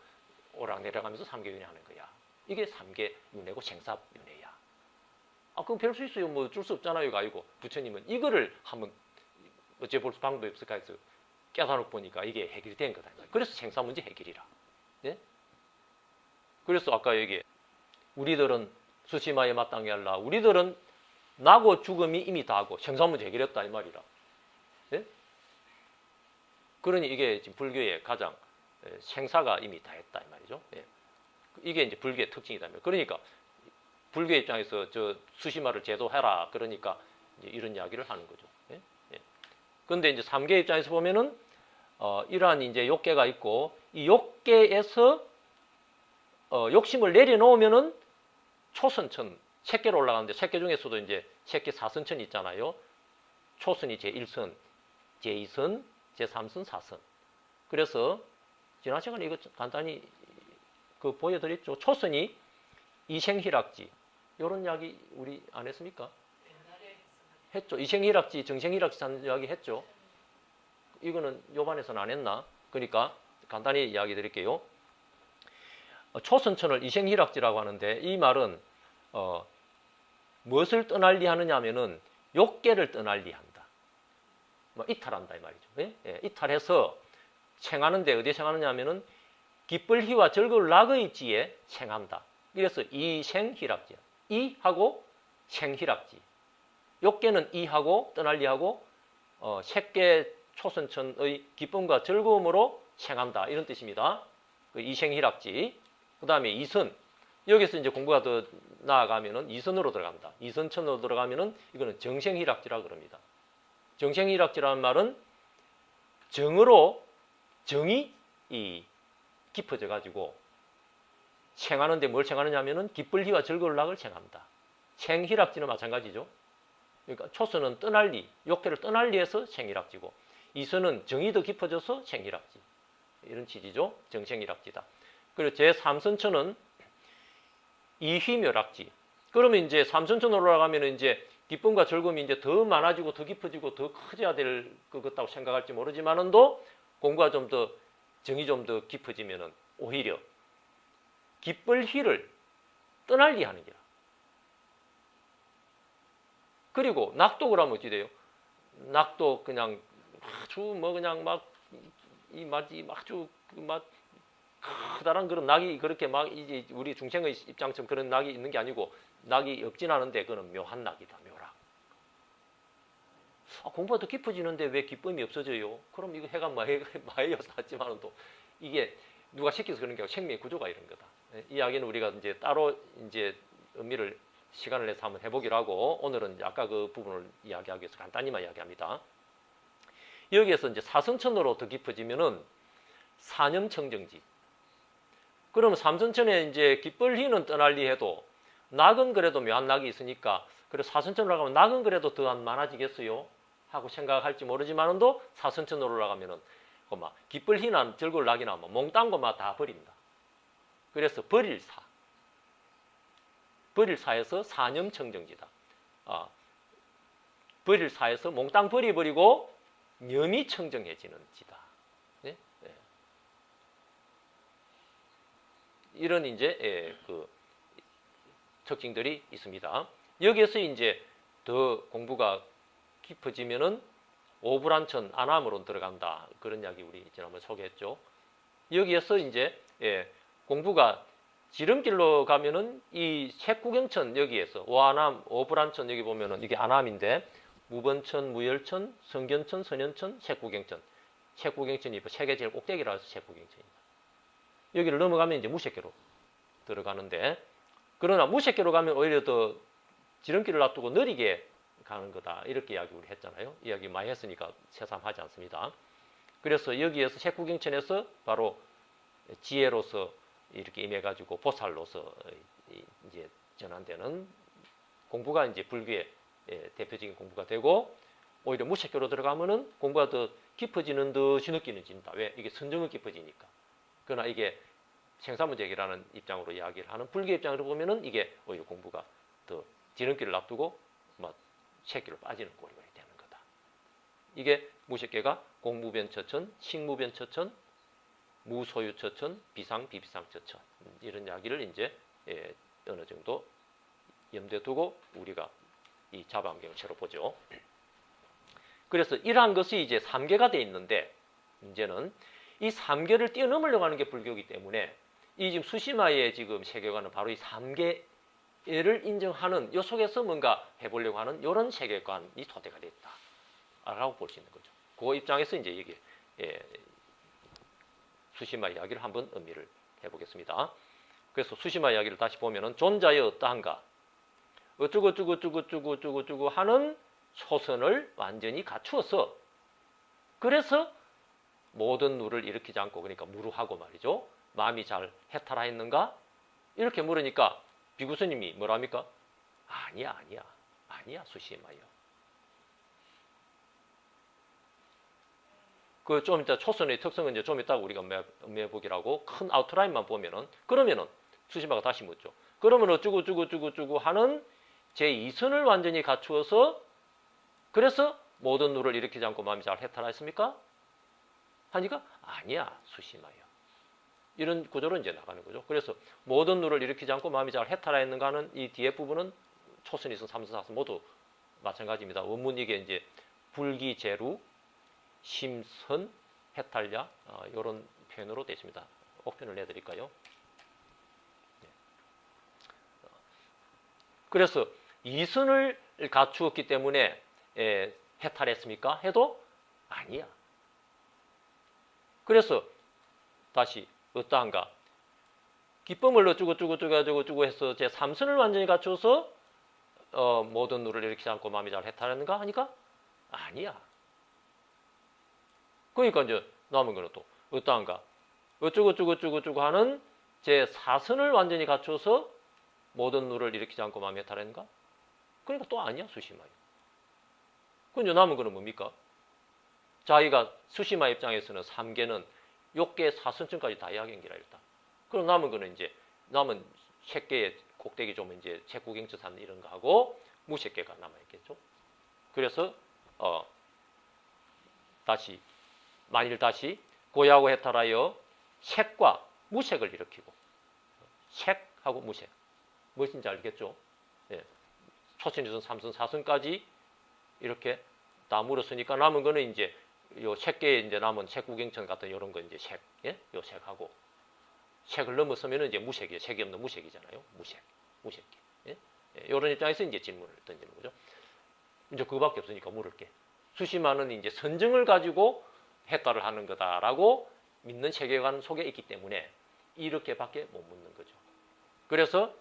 오락 내려가면서 3계 윤회하는 거야. 이게 3계 윤회고 생사 윤회야. 그럼 배울 수 있어요. 뭐 줄 수 없잖아요. 아니고 부처님은 이거를 한번 어째 볼 방법이 없을까 해서 깨달아 보니까 이게 해결이 된 거다. 그래서 생사 문제 해결이라. 예? 그래서 아까 여기 우리들은 수시마에 마땅히 할라. 우리들은 나고 죽음이 이미 다하고 생사 문제 해결했다 이 말이라. 예? 그러니 이게 지금 불교의 가장 생사가 이미 다했다 이 말이죠. 예. 이게 이제 불교의 특징이다. 그러니까 불교 입장에서 저 수시마를 제도해라. 그러니까 이제 이런 이야기를 하는 거죠. 예? 예. 그런데 이제 3계 입장에서 보면은 이러한 이제 욕계가 있고 이 욕계에서 욕심을 내려놓으면은 초선천 색계로 올라가는데 색계 중에서도 이제 색계 4선천이 있잖아요. 초선이 제1선, 제2선, 제3선, 4선. 그래서 지난 시간에 이거 간단히 그 보여드렸죠. 초선이 이생희락지 이런 이야기 우리 안 했습니까? 했죠. 이생희락지, 정생희락지 하는 이야기 했죠. 이거는 요반에서는 안 했나? 그러니까 간단히 이야기 드릴게요. 초선천을 이생희락지라고 하는데 이 말은 무엇을 떠날리 하느냐 하면은 욕계를 떠날리 한다. 뭐 이탈한다 이 말이죠. 예? 예, 이탈해서 생하는데 어디에 생하느냐 하면은 기쁠 희와 즐거울 낙의 지에 생한다. 그래서 이생희락지. 이하고 생희락지. 욕계는 이하고 떠날리하고 색계 초선천의 기쁨과 즐거움으로 생한다. 이런 뜻입니다. 그 이생희락지. 그 다음에 이선. 여기서 이제 공부가 더 나아가면은 이선으로 들어갑니다. 이선천으로 들어가면은 이거는 정생희락지라 그럽니다. 정생희락지라는 말은 정으로 정이 깊어져 가지고 생하는데 뭘 생하느냐 하면은 기쁠 희와 즐거울 낙을 생합니다. 생희락지는 마찬가지죠. 그러니까 초선은 떠날리, 욕계를 떠날리해서 생희락지고 이선은 정이 더 깊어져서 생희락지. 이런 취지죠. 정생희락지다. 그리고 제3선천은 이휘묘락지. 그러면 이제 삼선천으로 올라가면 이제 기쁨과 즐거움이 이제 더 많아지고 더 깊어지고 더 커져야 될 것 같다고 생각할지 모르지만은도 공부가 좀 더 정이 좀 더 깊어지면은 오히려 기쁠 희를 떠날리 하는 게라. 그리고 낙도 그러면 어찌 돼요? 낙도 그냥 아주 뭐 그냥 아주 커다란 그런 낙이 그렇게 막 이제 우리 중생의 입장처럼 그런 낙이 있는 게 아니고 낙이 없진 않은데 그는 묘한 낙이다. 묘락. 공부가 더 깊어지는데 왜 기쁨이 없어져요? 그럼 이거 해가 마해여서 하지만은 또 이게 누가 시켜서 그런 게 아니고 생명의 구조가 이런 거다. 이 이야기는 우리가 이제 따로 이제 의미를 시간을 내서 한번 해보기로 하고 오늘은 이제 아까 그 부분을 이야기하기 위해서 간단히만 이야기합니다. 여기에서 이제 사선천으로 더 깊어지면은 사념청정지. 그러면 삼선천에 이제 기쁠 희는 떠날리 해도 낙은 그래도 묘한 낙이 있으니까 그래 사선천으로 올라가면 낙은 그래도 더 많아지겠어요? 하고 생각할지 모르지만은도 사선천으로 올라가면은 막 기쁠 희나 즐거울 낙이나 뭐 몽땅 거마 다 버린다. 그래서 버릴사. 버릴사에서 사념청정지다. 버릴사에서 몽땅 버리고 념이 청정해지는 지다. 네? 네. 이런 이제 그 특징들이 있습니다. 여기에서 이제 더 공부가 깊어지면은 오불안천 안암으로 들어간다. 그런 이야기 우리 지난번에 소개했죠. 여기에서 이제 공부가 지름길로 가면은 이 색구경천 여기에서 오안암, 오불안천 여기 보면은 이게 안암인데 무번천, 무열천, 성견천, 선현천, 색구경천. 색구경천이 세계 제일 꼭대기라 해서 색구경천입니다. 여기를 넘어가면 이제 무색계로 들어가는데 그러나 무색계로 가면 오히려 더 지름길을 놔두고 느리게 가는 거다. 이렇게 이야기 우리 했잖아요. 이야기 많이 했으니까 새삼하지 않습니다. 그래서 여기에서 색구경천에서 바로 지혜로서 이렇게 임해가지고 보살로서 이제 전환되는 공부가 이제 불교의 대표적인 공부가 되고 오히려 무색교로 들어가면은 공부가 더 깊어지는 듯이 느끼는진다. 왜? 이게 선정은 깊어지니까. 그러나 이게 생사문제 해결하는 입장으로 이야기를 하는 불교 입장으로 보면은 이게 오히려 공부가 더 지름길을 놔두고 막 색기로 빠지는 꼴이 되는 거다. 이게 무색계가 공무변처천, 식무변처천, 무소유처천, 비상, 비비상처천 이런 이야기를 이제 어느 정도 염두에 두고 우리가 이 자방경을 새로 보죠. 그래서 이러한 것이 이제 3계가 돼 있는데 문제는 이 3계를 뛰어넘으려고 하는 게 불교이기 때문에 이 지금 수시마의 지금 세계관은 바로 이 3계를 인정하는 요 속에서 뭔가 해보려고 하는 이런 세계관이 토대가 됐다라고 볼 수 있는 거죠. 그 입장에서 이제 이게 수시마 이야기를 한번 의미를 해보겠습니다. 그래서 수시마 이야기를 다시 보면은 존자의 어떠한가 어쩌고 하는 초선을 완전히 갖추어서 그래서 모든 누를 일으키지 않고 그러니까 무루하고 말이죠. 마음이 잘 해탈하였는가? 이렇게 물으니까 비구스님이 뭐랍니까? 아니야 수시마요. 그 좀 이따 초선의 특성은 이제 좀 이따가 우리가 음해보기라고 큰 아웃라인만 보면은 그러면은 수시마가 다시 묻죠. 그러면 어쩌고 하는 제2선을 완전히 갖추어서 그래서 모든 누를 일으키지 않고 마음이 잘 해탈하였습니까? 하니까 아니야 수시마요. 이런 구조로 이제 나가는 거죠. 그래서 모든 누를 일으키지 않고 마음이 잘 해탈하였는가 하는 이 뒤에 부분은 초선, 이선, 삼선, 사선 모두 마찬가지입니다. 원문 이게 이제 불기, 재루, 심선, 해탈야 이런 표현으로 되어 있습니다. 옥편을 내드릴까요? 그래서 이선을 갖추었기 때문에 해탈했습니까? 해도 아니야. 그래서 다시 어떠한가? 기쁨을 어쩌고 해서 제 3선을 완전히 갖춰서 모든 누를 일으키지 않고 마음이 잘 해탈했는가 하니까 아니야. 그러니까 이제 남은 거는 또 어떠한가? 어쩌고 하는 제 4선을 완전히 갖춰서 모든 누를 일으키지 않고 마음이 해탈했는가? 그러니까 또 아니야, 수시마요. 그럼 이제 남은 거는 뭡니까? 자기가 수시마 입장에서는 3개는 욕계 4선쯤까지 다 이야기한기라 일단. 그럼 남은 거는 이제 남은 색계의 꼭대기 좀 이제 책구경처산 이런 거 하고 무색계가 남아 있겠죠. 그래서 다시 만일 다시 고야하고 해탈하여 색과 무색을 일으키고 색하고 무색 무엇인지 알겠죠? 예. 초선, 이선, 삼선, 사선까지 이렇게 다 물었으니까 남은 거는 이제 요 색계에 이제 남은 색구경천 같은 이런 거 이제 색, 예? 요 색하고 색을 넘어서면은 이제 무색이에요. 색이 없는 무색이잖아요. 무색계. 예? 예. 이런 입장에서 이제 질문을 던지는 거죠. 이제 그거밖에 없으니까 물을게. 수시마는 이제 선정을 가지고 해탈을 하는 거다라고 믿는 세계관 속에 있기 때문에 이렇게밖에 못 묻는 거죠. 그래서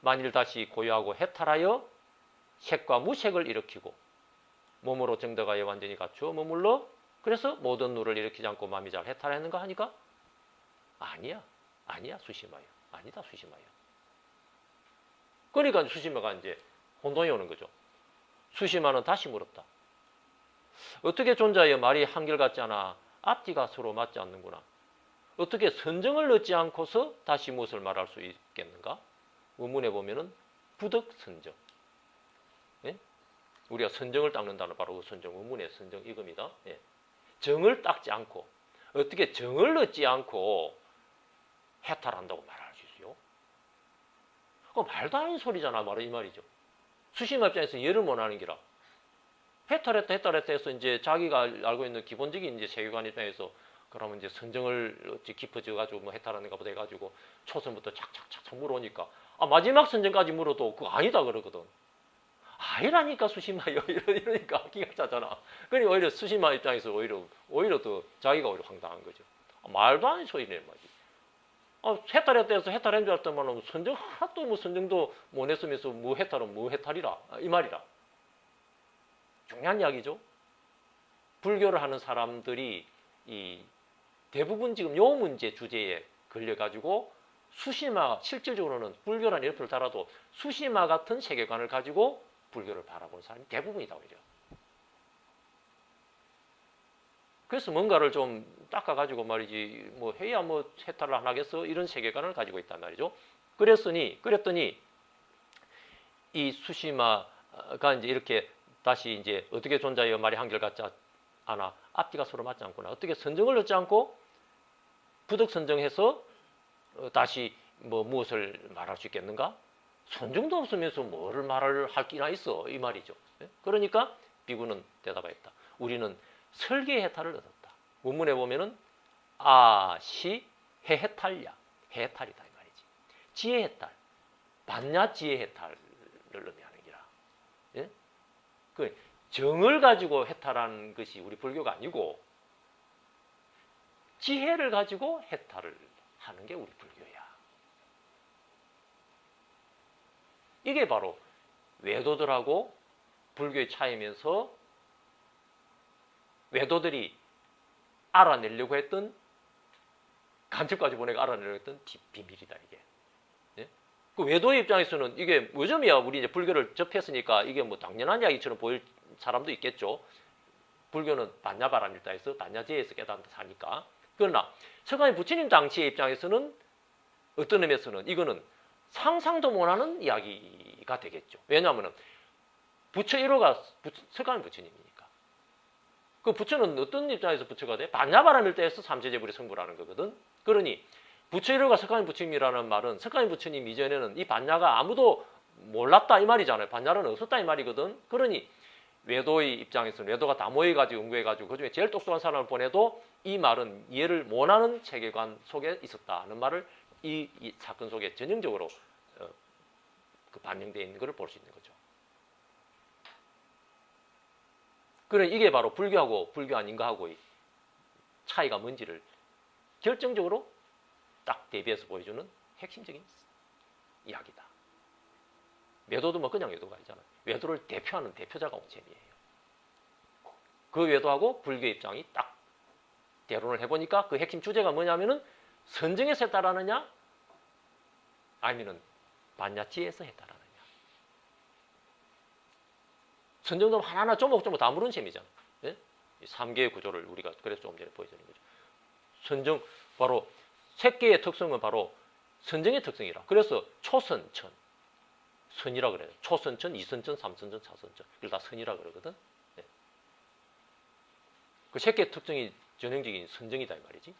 만일 다시 고유하고 해탈하여 색과 무색을 일으키고 몸으로 정덕하여 완전히 갖추어 머물러 그래서 모든 누를 일으키지 않고 마음이 잘 해탈하는가 하니까 아니야 수시마야. 아니다 수시마야. 그러니까 수시마가 이제 혼동이 오는 거죠. 수시마는 다시 물었다. 어떻게 존자의 말이 한결같지 않아 앞뒤가 서로 맞지 않는구나. 어떻게 선정을 넣지 않고서 다시 무엇을 말할 수 있겠는가? 원문에 보면은 부덕선정. 예? 우리가 선정을 닦는다는 바로 그 선정, 원문의 선정 이겁니다. 예. 정을 닦지 않고 어떻게 정을 넣지 않고 해탈한다고 말할 수 있어요? 그거 말도 안 되는 소리잖아, 이 말이죠. 수시마 입장에서 이해를 못하는 기라. 해탈했다 해서 이제 자기가 알고 있는 기본적인 이제 세계관 입장에서 그러면 이제 선정을 어찌 깊어져 가지고 뭐 해탈하는가 보다 해가지고 초선부터 착착착 물어오니까 마지막 선정까지 물어도 그거 아니다 그러거든. 아니라니까 수시마요 이러니까 기가 차잖아. 그러니 오히려 수시마 입장에서 오히려 더 자기가 오히려 황당한 거죠. 말도 안 되는 소리네 말이지. 해탈했다 해서 해탈한 줄 알았더만 선정 하나도 뭐 선정도 못 했으면서 뭐 해탈은 뭐 해탈이라 이 말이라. 중요한 이야기죠. 불교를 하는 사람들이 이 대부분 지금 요 문제 주제에 걸려가지고 수시마 실질적으로는 불교라는 이름표를 달아도 수시마 같은 세계관을 가지고 불교를 바라보는 사람이 대부분이다 오히려. 그래서 뭔가를 좀 닦아가지고 말이지 뭐 해야 뭐 해탈을 안 하겠어 이런 세계관을 가지고 있단 말이죠. 그랬더니 이 수시마가 이제 이렇게 다시 이제 어떻게 존자의 말이 한결같지 않아 앞뒤가 서로 맞지 않구나. 어떻게 선정을 넣지 않고 부득 선정해서 다시 뭐 무엇을 말할 수 있겠는가? 선정도 없으면서 뭐를 말을 할 기나 있어 이 말이죠. 그러니까 비구는 대답하였다. 우리는 설계의 해탈을 얻었다. 원문에 보면은 아시 해해탈야 해해탈이다 이 말이지. 지혜 해탈 반야 지혜 해탈을 의미하는 기라. 예? 그 정을 가지고 해탈하는 것이 우리 불교가 아니고 지혜를 가지고 해탈을 하는 게 우리 불교야. 이게 바로 외도들하고 불교의 차이면서 외도들이 알아내려고 했던 간첩까지 보내고 알아내려고 했던 비밀이다 이게. 예? 그 외도의 입장에서는 이게 요즘이야 우리 이제 불교를 접했으니까 이게 뭐 당연한 이야기처럼 보일 사람도 있겠죠. 불교는 반야바람일다 해서 반야제에서 깨닫는다 사니까. 그러나 서가모니 부처님 당시의 입장에서는 어떤 의미에서는 이거는 상상도 못하는 이야기가 되겠죠. 왜냐하면 부처 1호가 서가모니 부처님이니까. 그 부처는 어떤 입장에서 부처가 돼? 반야바람일다에서 삼세제불이 성불하는 거거든. 그러니 부처 이름과 석가모니 부처님이라는 말은 석가모니 부처님 이전에는 이 반야가 아무도 몰랐다 이 말이잖아요. 반야는 없었다 이 말이거든. 그러니 외도의 입장에서는 외도가 다 모여가지고 연구해가지고 그중에 제일 똑똑한 사람을 보내도 이 말은 이해를 못하는 세계관 속에 있었다는 말을 이 사건 속에 전형적으로 그 반영되어 있는 것을 볼 수 있는 거죠. 그래 이게 바로 불교하고 불교 아닌가하고의 차이가 뭔지를 결정적으로 딱 대비해서 보여주는 핵심적인 이야기다. 외도도 뭐 그냥 외도가 아니잖아요. 외도를 대표하는 대표자가 옹sem이에요. 그 외도하고 불교 입장이 딱 대론을 해보니까 그 핵심 주제가 뭐냐면은 선정에서 했다라느냐 아니면은 반야치에서 했다라느냐. 선정도 하나하나 조목조목 다 물은 셈이잖아요. 예? 이 3개의 구조를 우리가 그래서 조금 전에 보여드린 거죠. 선정 바로 색계의 특성은 바로 선정의 특성이라. 그래서 초선천 선이라 그래요. 초선천, 이선천, 삼선천, 사선천. 이걸 다 선이라 그러거든. 네. 그 색계의 특성이 전형적인 선정이다 이 말이지.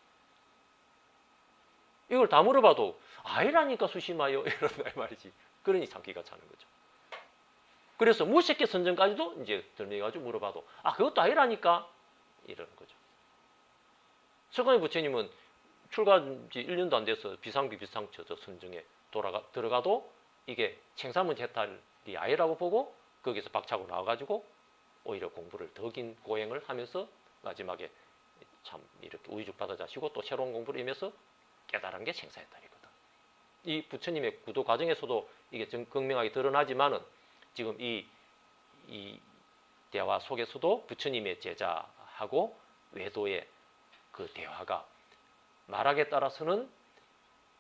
이걸 다 물어봐도 아니라니까 수심하여 이런다 이 말이지. 그러니 참기가 차는 거죠. 그래서 무색계 선정까지도 이제 들매가지고 물어봐도 그것도 아니라니까 이러는 거죠. 석가모니 부처님은 출가한 지 1년도 안 돼서 비상비비상처 선정에 들어가도 이게 생사문제 해탈이 아니라고 보고 거기서 박차고 나와가지고 오히려 공부를 더 긴 고행을 하면서 마지막에 참 이렇게 우유죽 받아 자시고 또 새로운 공부를 하면서 깨달은 게 생사해탈이거든. 이 부처님의 구도 과정에서도 이게 극명하게 드러나지만은 지금 이 대화 속에서도 부처님의 제자하고 외도의 그 대화가 말하기에 따라서는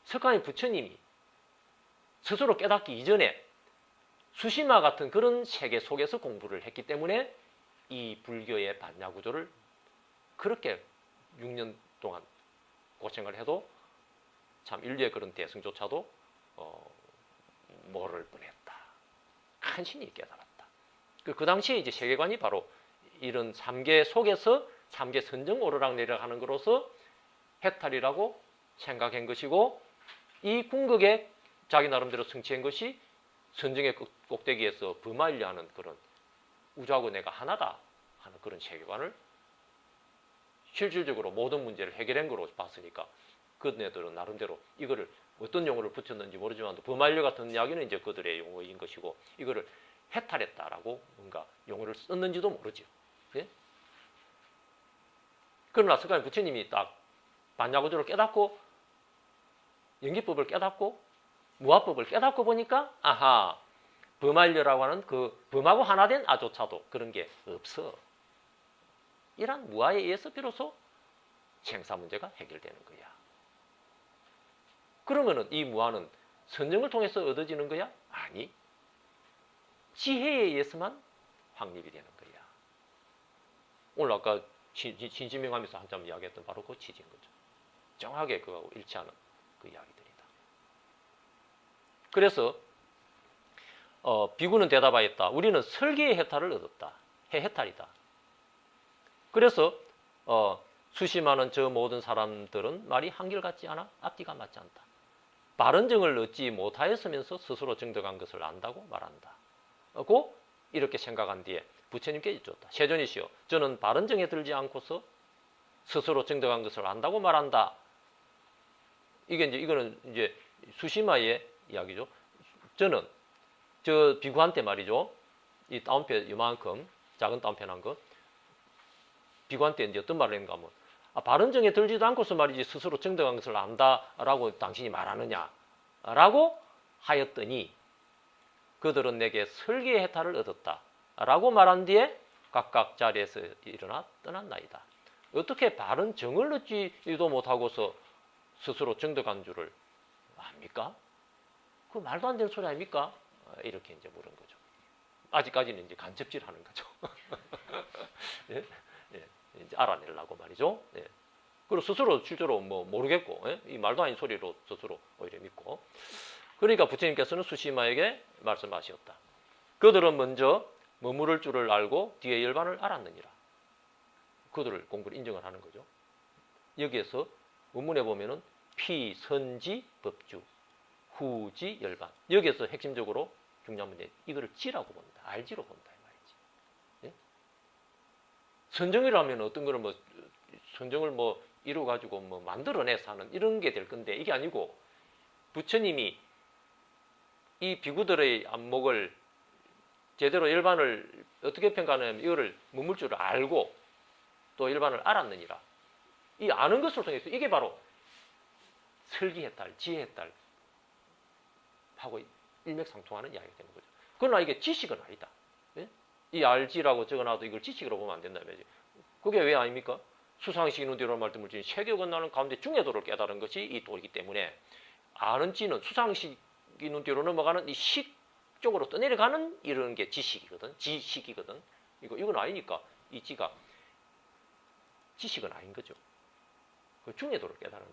석가모니 부처님이 스스로 깨닫기 이전에 수시마 같은 그런 세계 속에서 공부를 했기 때문에 이 불교의 반야 구조를 그렇게 6년 동안 고생을 해도 참 인류의 그런 대승조차도 모를 뻔했다. 간신히 깨달았다. 그 당시에 이제 세계관이 바로 이런 3계 속에서 3계 선정 오르락내리락 하는 것으로서 해탈이라고 생각한 것이고 이 궁극에 자기 나름대로 성취한 것이 선정의 꼭대기에서 범하려 하는 그런 우주하고 내가 하나다 하는 그런 세계관을 실질적으로 모든 문제를 해결한 거로 봤으니까 그네들은 나름대로 이거를 어떤 용어를 붙였는지 모르지만 범하려 같은 이야기는 이제 그들의 용어인 것이고 이거를 해탈했다라고 뭔가 용어를 썼는지도 모르죠. 예? 그러나 석가모니 부처님이 딱 반야구조를 깨닫고 연기법을 깨닫고 무아법을 깨닫고 보니까 범하려라고 하는 그 범하고 하나 된 아조차도 그런 게 없어. 이런 무아에 의해서 비로소 생사 문제가 해결되는 거야. 그러면은 이 무아는 선정을 통해서 얻어지는 거야? 아니. 지혜에 의해서만 확립이 되는 거야. 오늘 아까 진지명하면서 한참 이야기했던 바로 그 취지인 거죠. 정확하게 그거하고 일치하는 그 이야기들이다. 그래서 비구는 대답하였다. 우리는 설계의 해탈을 얻었다. 해탈이다. 그래서 수심하는 저 모든 사람들은 말이 한결같지 않아 앞뒤가 맞지 않다. 바른 정을 얻지 못하였으면서 스스로 정득한 것을 안다고 말한다. 고 이렇게 생각한 뒤에 부처님께 여쭈었다. 세존이시여, 저는 바른 정에 들지 않고서 스스로 정득한 것을 안다고 말한다. 이거는 이제 수시마의 이야기죠. 저는 저 비구한테 말이죠. 이 따옴표 이만큼 작은 따옴표 난 거. 비구한테 이제 어떤 말을 했는가 하면 바른 정에 들지도 않고서 말이지 스스로 정득한 것을 안다라고 당신이 말하느냐라고 하였더니 그들은 내게 설계의 해탈을 얻었다라고 말한 뒤에 각각 자리에서 일어나 떠났나이다. 어떻게 바른 정을 얻지도 못하고서 스스로 정득한 줄을 압니까? 그 말도 안 되는 소리 아닙니까? 이렇게 이제 물은 거죠. 아직까지는 이제 간첩질하는 거죠. 예? 예. 이제 알아내려고 말이죠. 예. 그리고 스스로 실제로 뭐 모르겠고, 예? 이 말도 아닌 소리로 스스로 오히려 믿고. 그러니까 부처님께서는 수시마에게 말씀하셨다. 그들은 먼저 머무를 줄을 알고 뒤에 열반을 알았느니라. 그들을 공부를 인정을 하는 거죠. 여기에서 원문에 보면은 피선지 법주 후지 열반. 여기에서 핵심적으로 중요한 문제, 이거를 지라고 본다. 알지로 본다 이 말이지. 예? 선정이라면 어떤 거를 뭐 선정을 뭐 이루 가지고 뭐 만들어내서 하는 이런 게 될 건데, 이게 아니고 부처님이 이 비구들의 안목을 제대로 일반을 어떻게 평가하냐면 이거를 문물줄을 알고 또 일반을 알았느니라. 이 아는 것을 통해서 이게 바로 설기했달, 지혜했달 하고 일맥상통하는 이야기가 되는 거죠. 그러나 이게 지식은 아니다. 예? 이 알지라고 적어놔도 이걸 지식으로 보면 안 된다며. 그게 왜 아닙니까? 수상식 이눈뒤로 말씀을 세계 건너는 가운데 중에도를 깨달은 것이 이 도이기 때문에 아는 지는 수상식 이눈뒤로 넘어가는 이 식 쪽으로 떠내려가는 이런 게 지식이거든. 지식이거든. 이건 아니니까 이 지가 지식은 아닌 거죠. 그 중에도를 깨달은.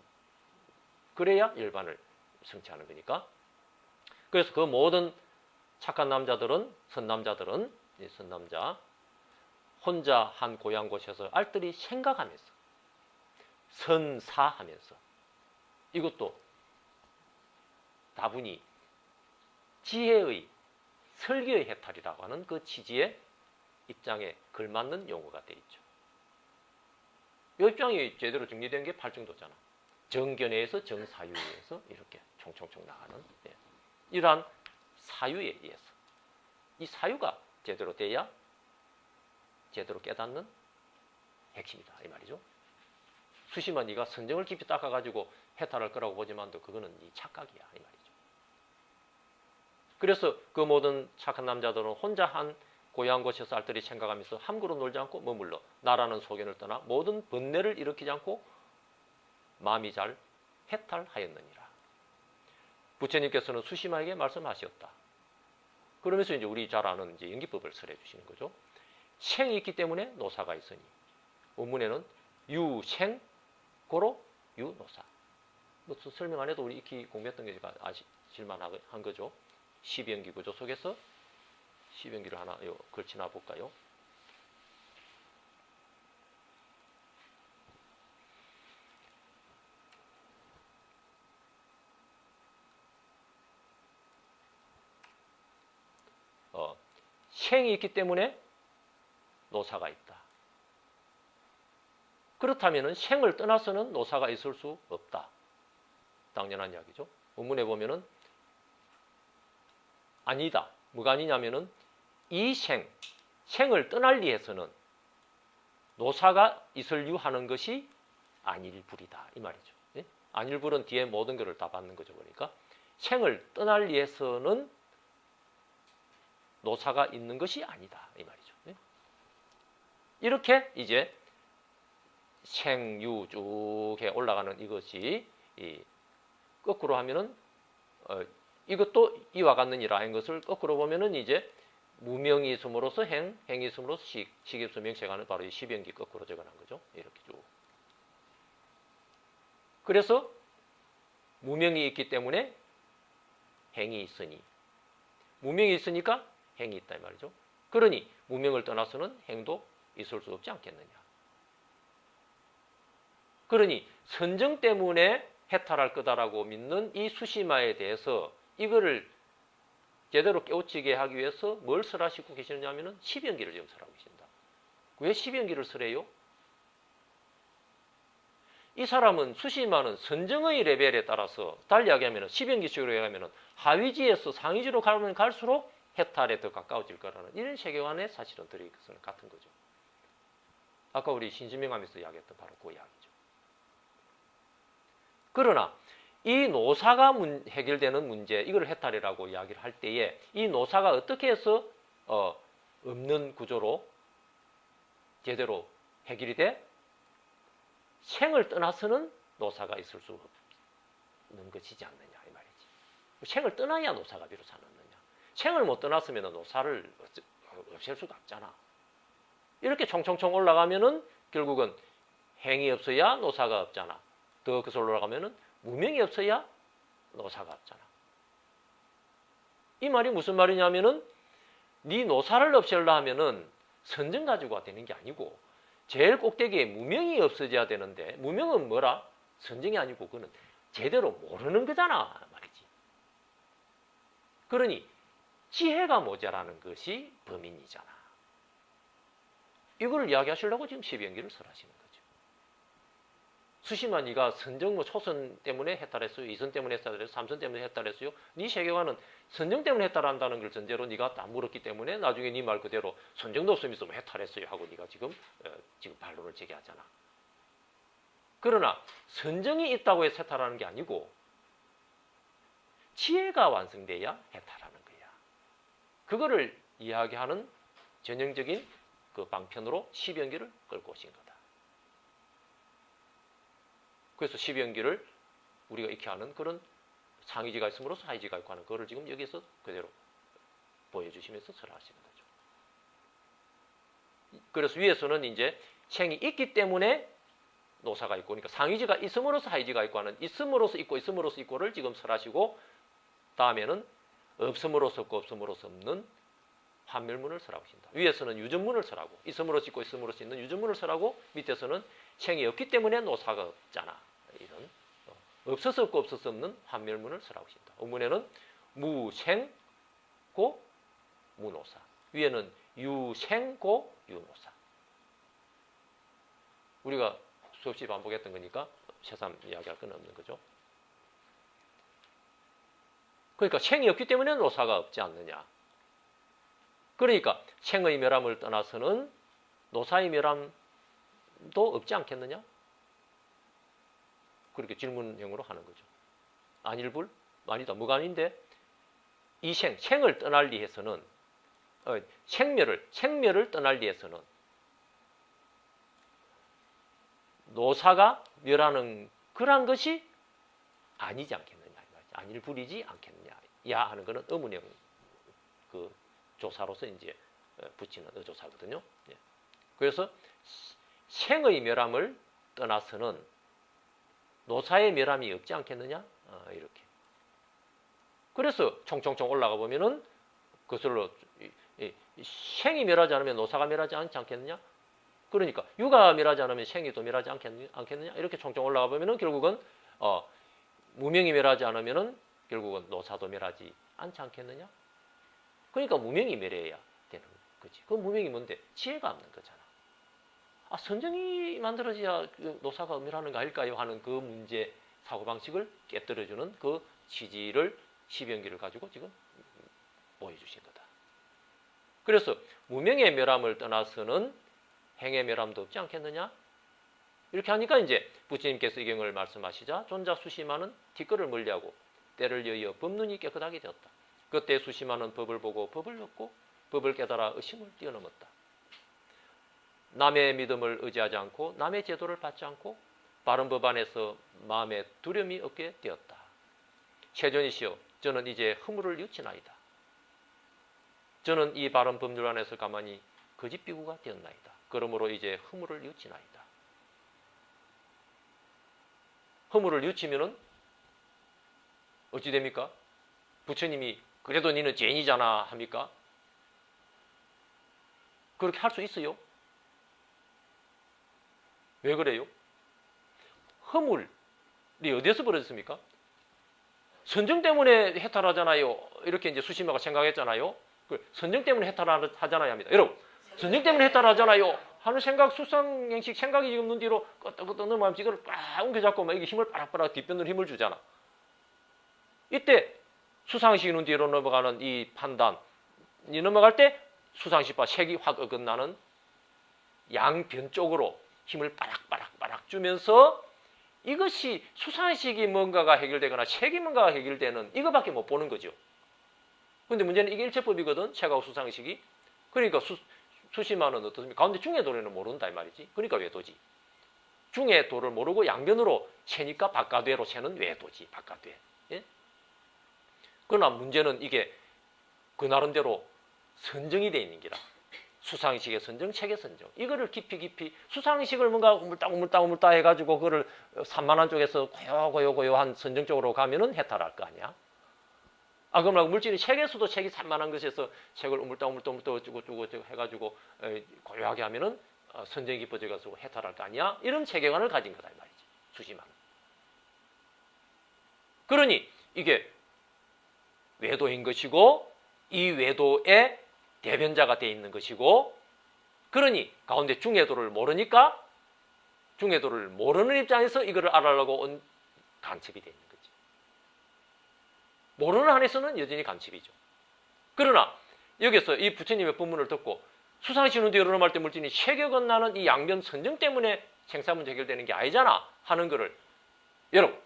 그래야 일반을 성취하는 거니까. 그래서 그 모든 착한 남자들은, 선남자들은, 선남자, 혼자 한 고향 곳에서 알뜰히 생각하면서, 선사하면서, 이것도 다분히 지혜의, 설계의 해탈이라고 하는 그 취지의 입장에 걸맞는 용어가 되어 있죠. 이 입장이 제대로 정리된 게 팔정도잖아. 정견에서 정사유에서 이렇게 총총총 나가는, 예. 이러한 사유에 의해서 이 사유가 제대로 돼야 제대로 깨닫는 핵심이다 이 말이죠. 수시만 네가 선정을 깊이 닦아가지고 해탈할 거라고 보지만도 그거는 이 착각이야 이 말이죠. 그래서 그 모든 착한 남자들은 혼자 한 고향 곳에서 알뜰히 생각하면서 함부로 놀지 않고 머물러 나라는 소견을 떠나 모든 번뇌를 일으키지 않고 마음이 잘 해탈하였느니라. 부처님께서는 수심하게 말씀하셨다. 그러면서 이제 우리 잘 아는 이제 연기법을 설해 주시는 거죠. 생이 있기 때문에 노사가 있으니, 원문에는 유생 고로 유노사. 뭐 설명 안 해도 우리 익히 공부했던 게 아실만한 거죠. 십연기 구조 속에서 십연기를 하나 걸치나 볼까요? 생이 있기 때문에 노사가 있다. 그렇다면 생을 떠나서는 노사가 있을 수 없다. 당연한 이야기죠. 원문에 보면은 아니다. 뭐가 아니냐면은 이 생을 떠날 위해서는 노사가 있을 유하는 것이 안일불이다. 이 말이죠. 예? 안일불은 뒤에 모든 것을 다 받는 거죠. 그러니까 생을 떠날 위해서는 노사가 있는 것이 아니다. 이 말이죠. 예? 이렇게 이제 생유 쭉 올라가는 이것이 거꾸로 하면은 이것도 이와 같느니라 하는 것을 거꾸로 보면은 이제 무명이 있음으로써 행이 있음으로써 식이 있음 명체가는 바로 이 십연기 거꾸로 적어놓은 거죠. 이렇게 쭉. 그래서 무명이 있기 때문에 행이 있으니, 무명이 있으니까 행이 있다 이 말이죠. 그러니 무명을 떠나서는 행도 있을 수 없지 않겠느냐. 그러니 선정 때문에 해탈할 거다라고 믿는 이 수시마에 대해서 이거를 제대로 깨우치게 하기 위해서 뭘 설하시고 계시느냐 하면은 십연기를 지금 설하고 계신다. 왜 십연기를 설해요? 이 사람은 수시마는 선정의 레벨에 따라서 달리 이야기하면 십연기식으로 얘기하면 하위지에서 상위지로 가면 갈수록 해탈에 더 가까워질 거라는 이런 세계관에 사실은 들어있는 같은 거죠. 아까 우리 신진명하면서 이야기했던 바로 그 이야기죠. 그러나 이 노사가 해결되는 문제, 이걸 해탈이라고 이야기를 할 때에 이 노사가 어떻게 해서 없는 구조로 제대로 해결이 돼? 생을 떠나서는 노사가 있을 수 없는 것이지 않느냐 이 말이지. 생을 떠나야 노사가 비로소 하느냐. 생을 못 떠났으면 노사를 없앨 수가 없잖아. 이렇게 총총총 올라가면은 결국은 행이 없어야 노사가 없잖아. 더 그서 올라가면은 무명이 없어야 노사가 없잖아. 이 말이 무슨 말이냐면은 네 노사를 없애려 하면은 선정 가지고가 되는 게 아니고 제일 꼭대기에 무명이 없어져야 되는데, 무명은 뭐라? 선정이 아니고 그거는 제대로 모르는 거잖아 말이지. 그러니 지혜가 모자라는 것이 범인이잖아. 이걸 이야기하시려고 지금 12연기를 설하시는 거죠. 수시만 네가 선정 뭐 초선 때문에 해탈했어요, 이선 때문에 해탈했어요, 삼선 때문에 해탈했어요. 네 세계관은 선정 때문에 해탈한다는 걸 전제로 네가 다 물었기 때문에 나중에 네 말 그대로 선정도 없으면 있으면 해탈했어요 하고 네가 지금 반론을 제기하잖아. 그러나 선정이 있다고 해서 해탈하는 게 아니고 지혜가 완성돼야 해탈하는 거야. 그거를 이야기하는 전형적인 그 방편으로 12연기를 끌고 오신 거다. 그래서 12연기를 우리가 익히 하는 그런 상이지가 있음으로써 하이지가 있고 하는 그거를 지금 여기서 그대로 보여주시면서 설하시는 거죠. 그래서 위에서는 이제 생이 있기 때문에 노사가 있고, 그러니까 상이지가 있음으로써 하이지가 있고 하는 있음으로써 있고 있음으로써 있고를 지금 설하시고, 다음에는 없음으로써 없고 없음으로써 없는 환멸문을 설하고 있습니다. 위에서는 유전문을 설하고 있음으로써 있고 있음으로써 있는 유전문을 설하고, 밑에서는 생이 없기 때문에 노사가 없잖아. 이런 없어서 없고 없어서 없는 환멸문을 설하고 있습니다. 원문에는 무생고 무노사, 위에는 유생고 유노사. 우리가 수없이 반복했던 거니까 새삼 이야기할 건 없는 거죠. 그러니까 생이 없기 때문에 노사가 없지 않느냐. 그러니까 생의 멸함을 떠나서는 노사의 멸함도 없지 않겠느냐? 그렇게 질문형으로 하는 거죠. 안일불? 아니다. 뭐가 아닌데? 이 생을 떠날 리해서는 생멸을 떠날 리해서는 노사가 멸하는 그러한 것이 아니지 않겠느냐. 안일불이지 않겠느냐. 야 하는 것은 의문형 그 조사로서 이제 붙이는 의조사거든요. 그래서 생의 멸함을 떠나서는 노사의 멸함이 없지 않겠느냐? 이렇게. 그래서 총총총 올라가 보면은 그것으로 생이 멸하지 않으면 노사가 멸하지 않지 않겠느냐? 그러니까 유가 멸하지 않으면 생이 또 멸하지 않겠느냐? 이렇게 총총 올라가 보면은 결국은 무명이 멸하지 않으면은 결국은 노사도 멸하지 않지 않겠느냐? 그러니까 무명이 멸해야 되는 거지. 그 무명이 뭔데? 지혜가 없는 거잖아. 선정이 만들어져야 노사가 멸하는 거 아닐까요? 하는 그 문제 사고방식을 깨뜨려주는 그 취지를 12연기를 가지고 지금 보여주신 거다. 그래서 무명의 멸함을 떠나서는 행의 멸함도 없지 않겠느냐? 이렇게 하니까 이제 부처님께서 이 경을 말씀하시자 존자 수심하는 뒷걸을 멀리하고 때를 여의어 법눈이 깨끗하게 되었다. 그때 수심하는 법을 보고 법을 얻고 법을 깨달아 의심을 뛰어넘었다. 남의 믿음을 의지하지 않고 남의 제도를 받지 않고 바른 법 안에서 마음에 두려움이 없게 되었다. 세존이시여, 저는 이제 허물을 유치나이다. 저는 이 바른 법률 안에서 가만히 거짓 비구가 되었나이다. 그러므로 이제 허물을 유치나이다. 허물을 유치면은 어찌 됩니까? 부처님이 그래도 니는 죄인이잖아 합니까? 그렇게 할 수 있어요? 왜 그래요? 허물이 어디에서 벌어졌습니까? 선정 때문에 해탈하잖아요. 이렇게 이제 수심마가 생각했잖아요. 선정 때문에 해탈하잖아요 합니다. 여러분, 선정 때문에 해탈하잖아요 하는 생각, 수상행식 생각이 지금 눈 뒤로 끄떡끄떡 넘어가면서 이걸 꽉 옮겨잡고 막 이게 힘을 빠락빠락 뒷변으로 힘을 주잖아. 이때 수상식이 눈 뒤로 넘어가는 이 판단이 넘어갈 때 수상식과 색이 확 어긋나는 양변 쪽으로 힘을 빠락빠락 주면서 이것이 수상식이 뭔가가 해결되거나 색이 뭔가가 해결되는 이거밖에 못 보는 거죠. 근데 문제는 이게 일체법이거든, 색하고 수상식이. 그러니까 수심화는 어떻습니까? 가운데 중의 도를 모른다 이 말이지. 그러니까 외도지. 중의 도를 모르고 양변으로 세니까 바깥외로 세는 외도지. 바깥외. 예? 그러나 문제는 이게 그 나름대로 선정이 돼 있는 기라. 수상식의 선정, 책의 선정. 이거를 깊이 수상식을 뭔가 우물딱 해가지고 그거를 산만한 쪽에서 고요한 선정 쪽으로 가면은 해탈할 거 아니야. 그럼 물질이 책에서도 책이 산만한 것에서 책을 우물딱 어쩌고 해가지고 고요하게 하면은 선정이 깊어져 가지고 해탈할 거 아니야. 이런 체계관을 가진 거다 이 말이지. 수심화는. 그러니 이게 외도인 것이고 이 외도의 대변자가 되어 있는 것이고, 그러니 가운데 중해도를 모르니까 중해도를 모르는 입장에서 이거를 알아려고 온 간첩이 되어 있는 거지. 모르는 한에서는 여전히 간첩이죠. 그러나 여기서 이 부처님의 법문을 듣고 수상시는데 여러 말때 물질이 세계 건나는 이 양변 선정 때문에 생사 문제 해결되는 게 아니잖아 하는 거를 여러분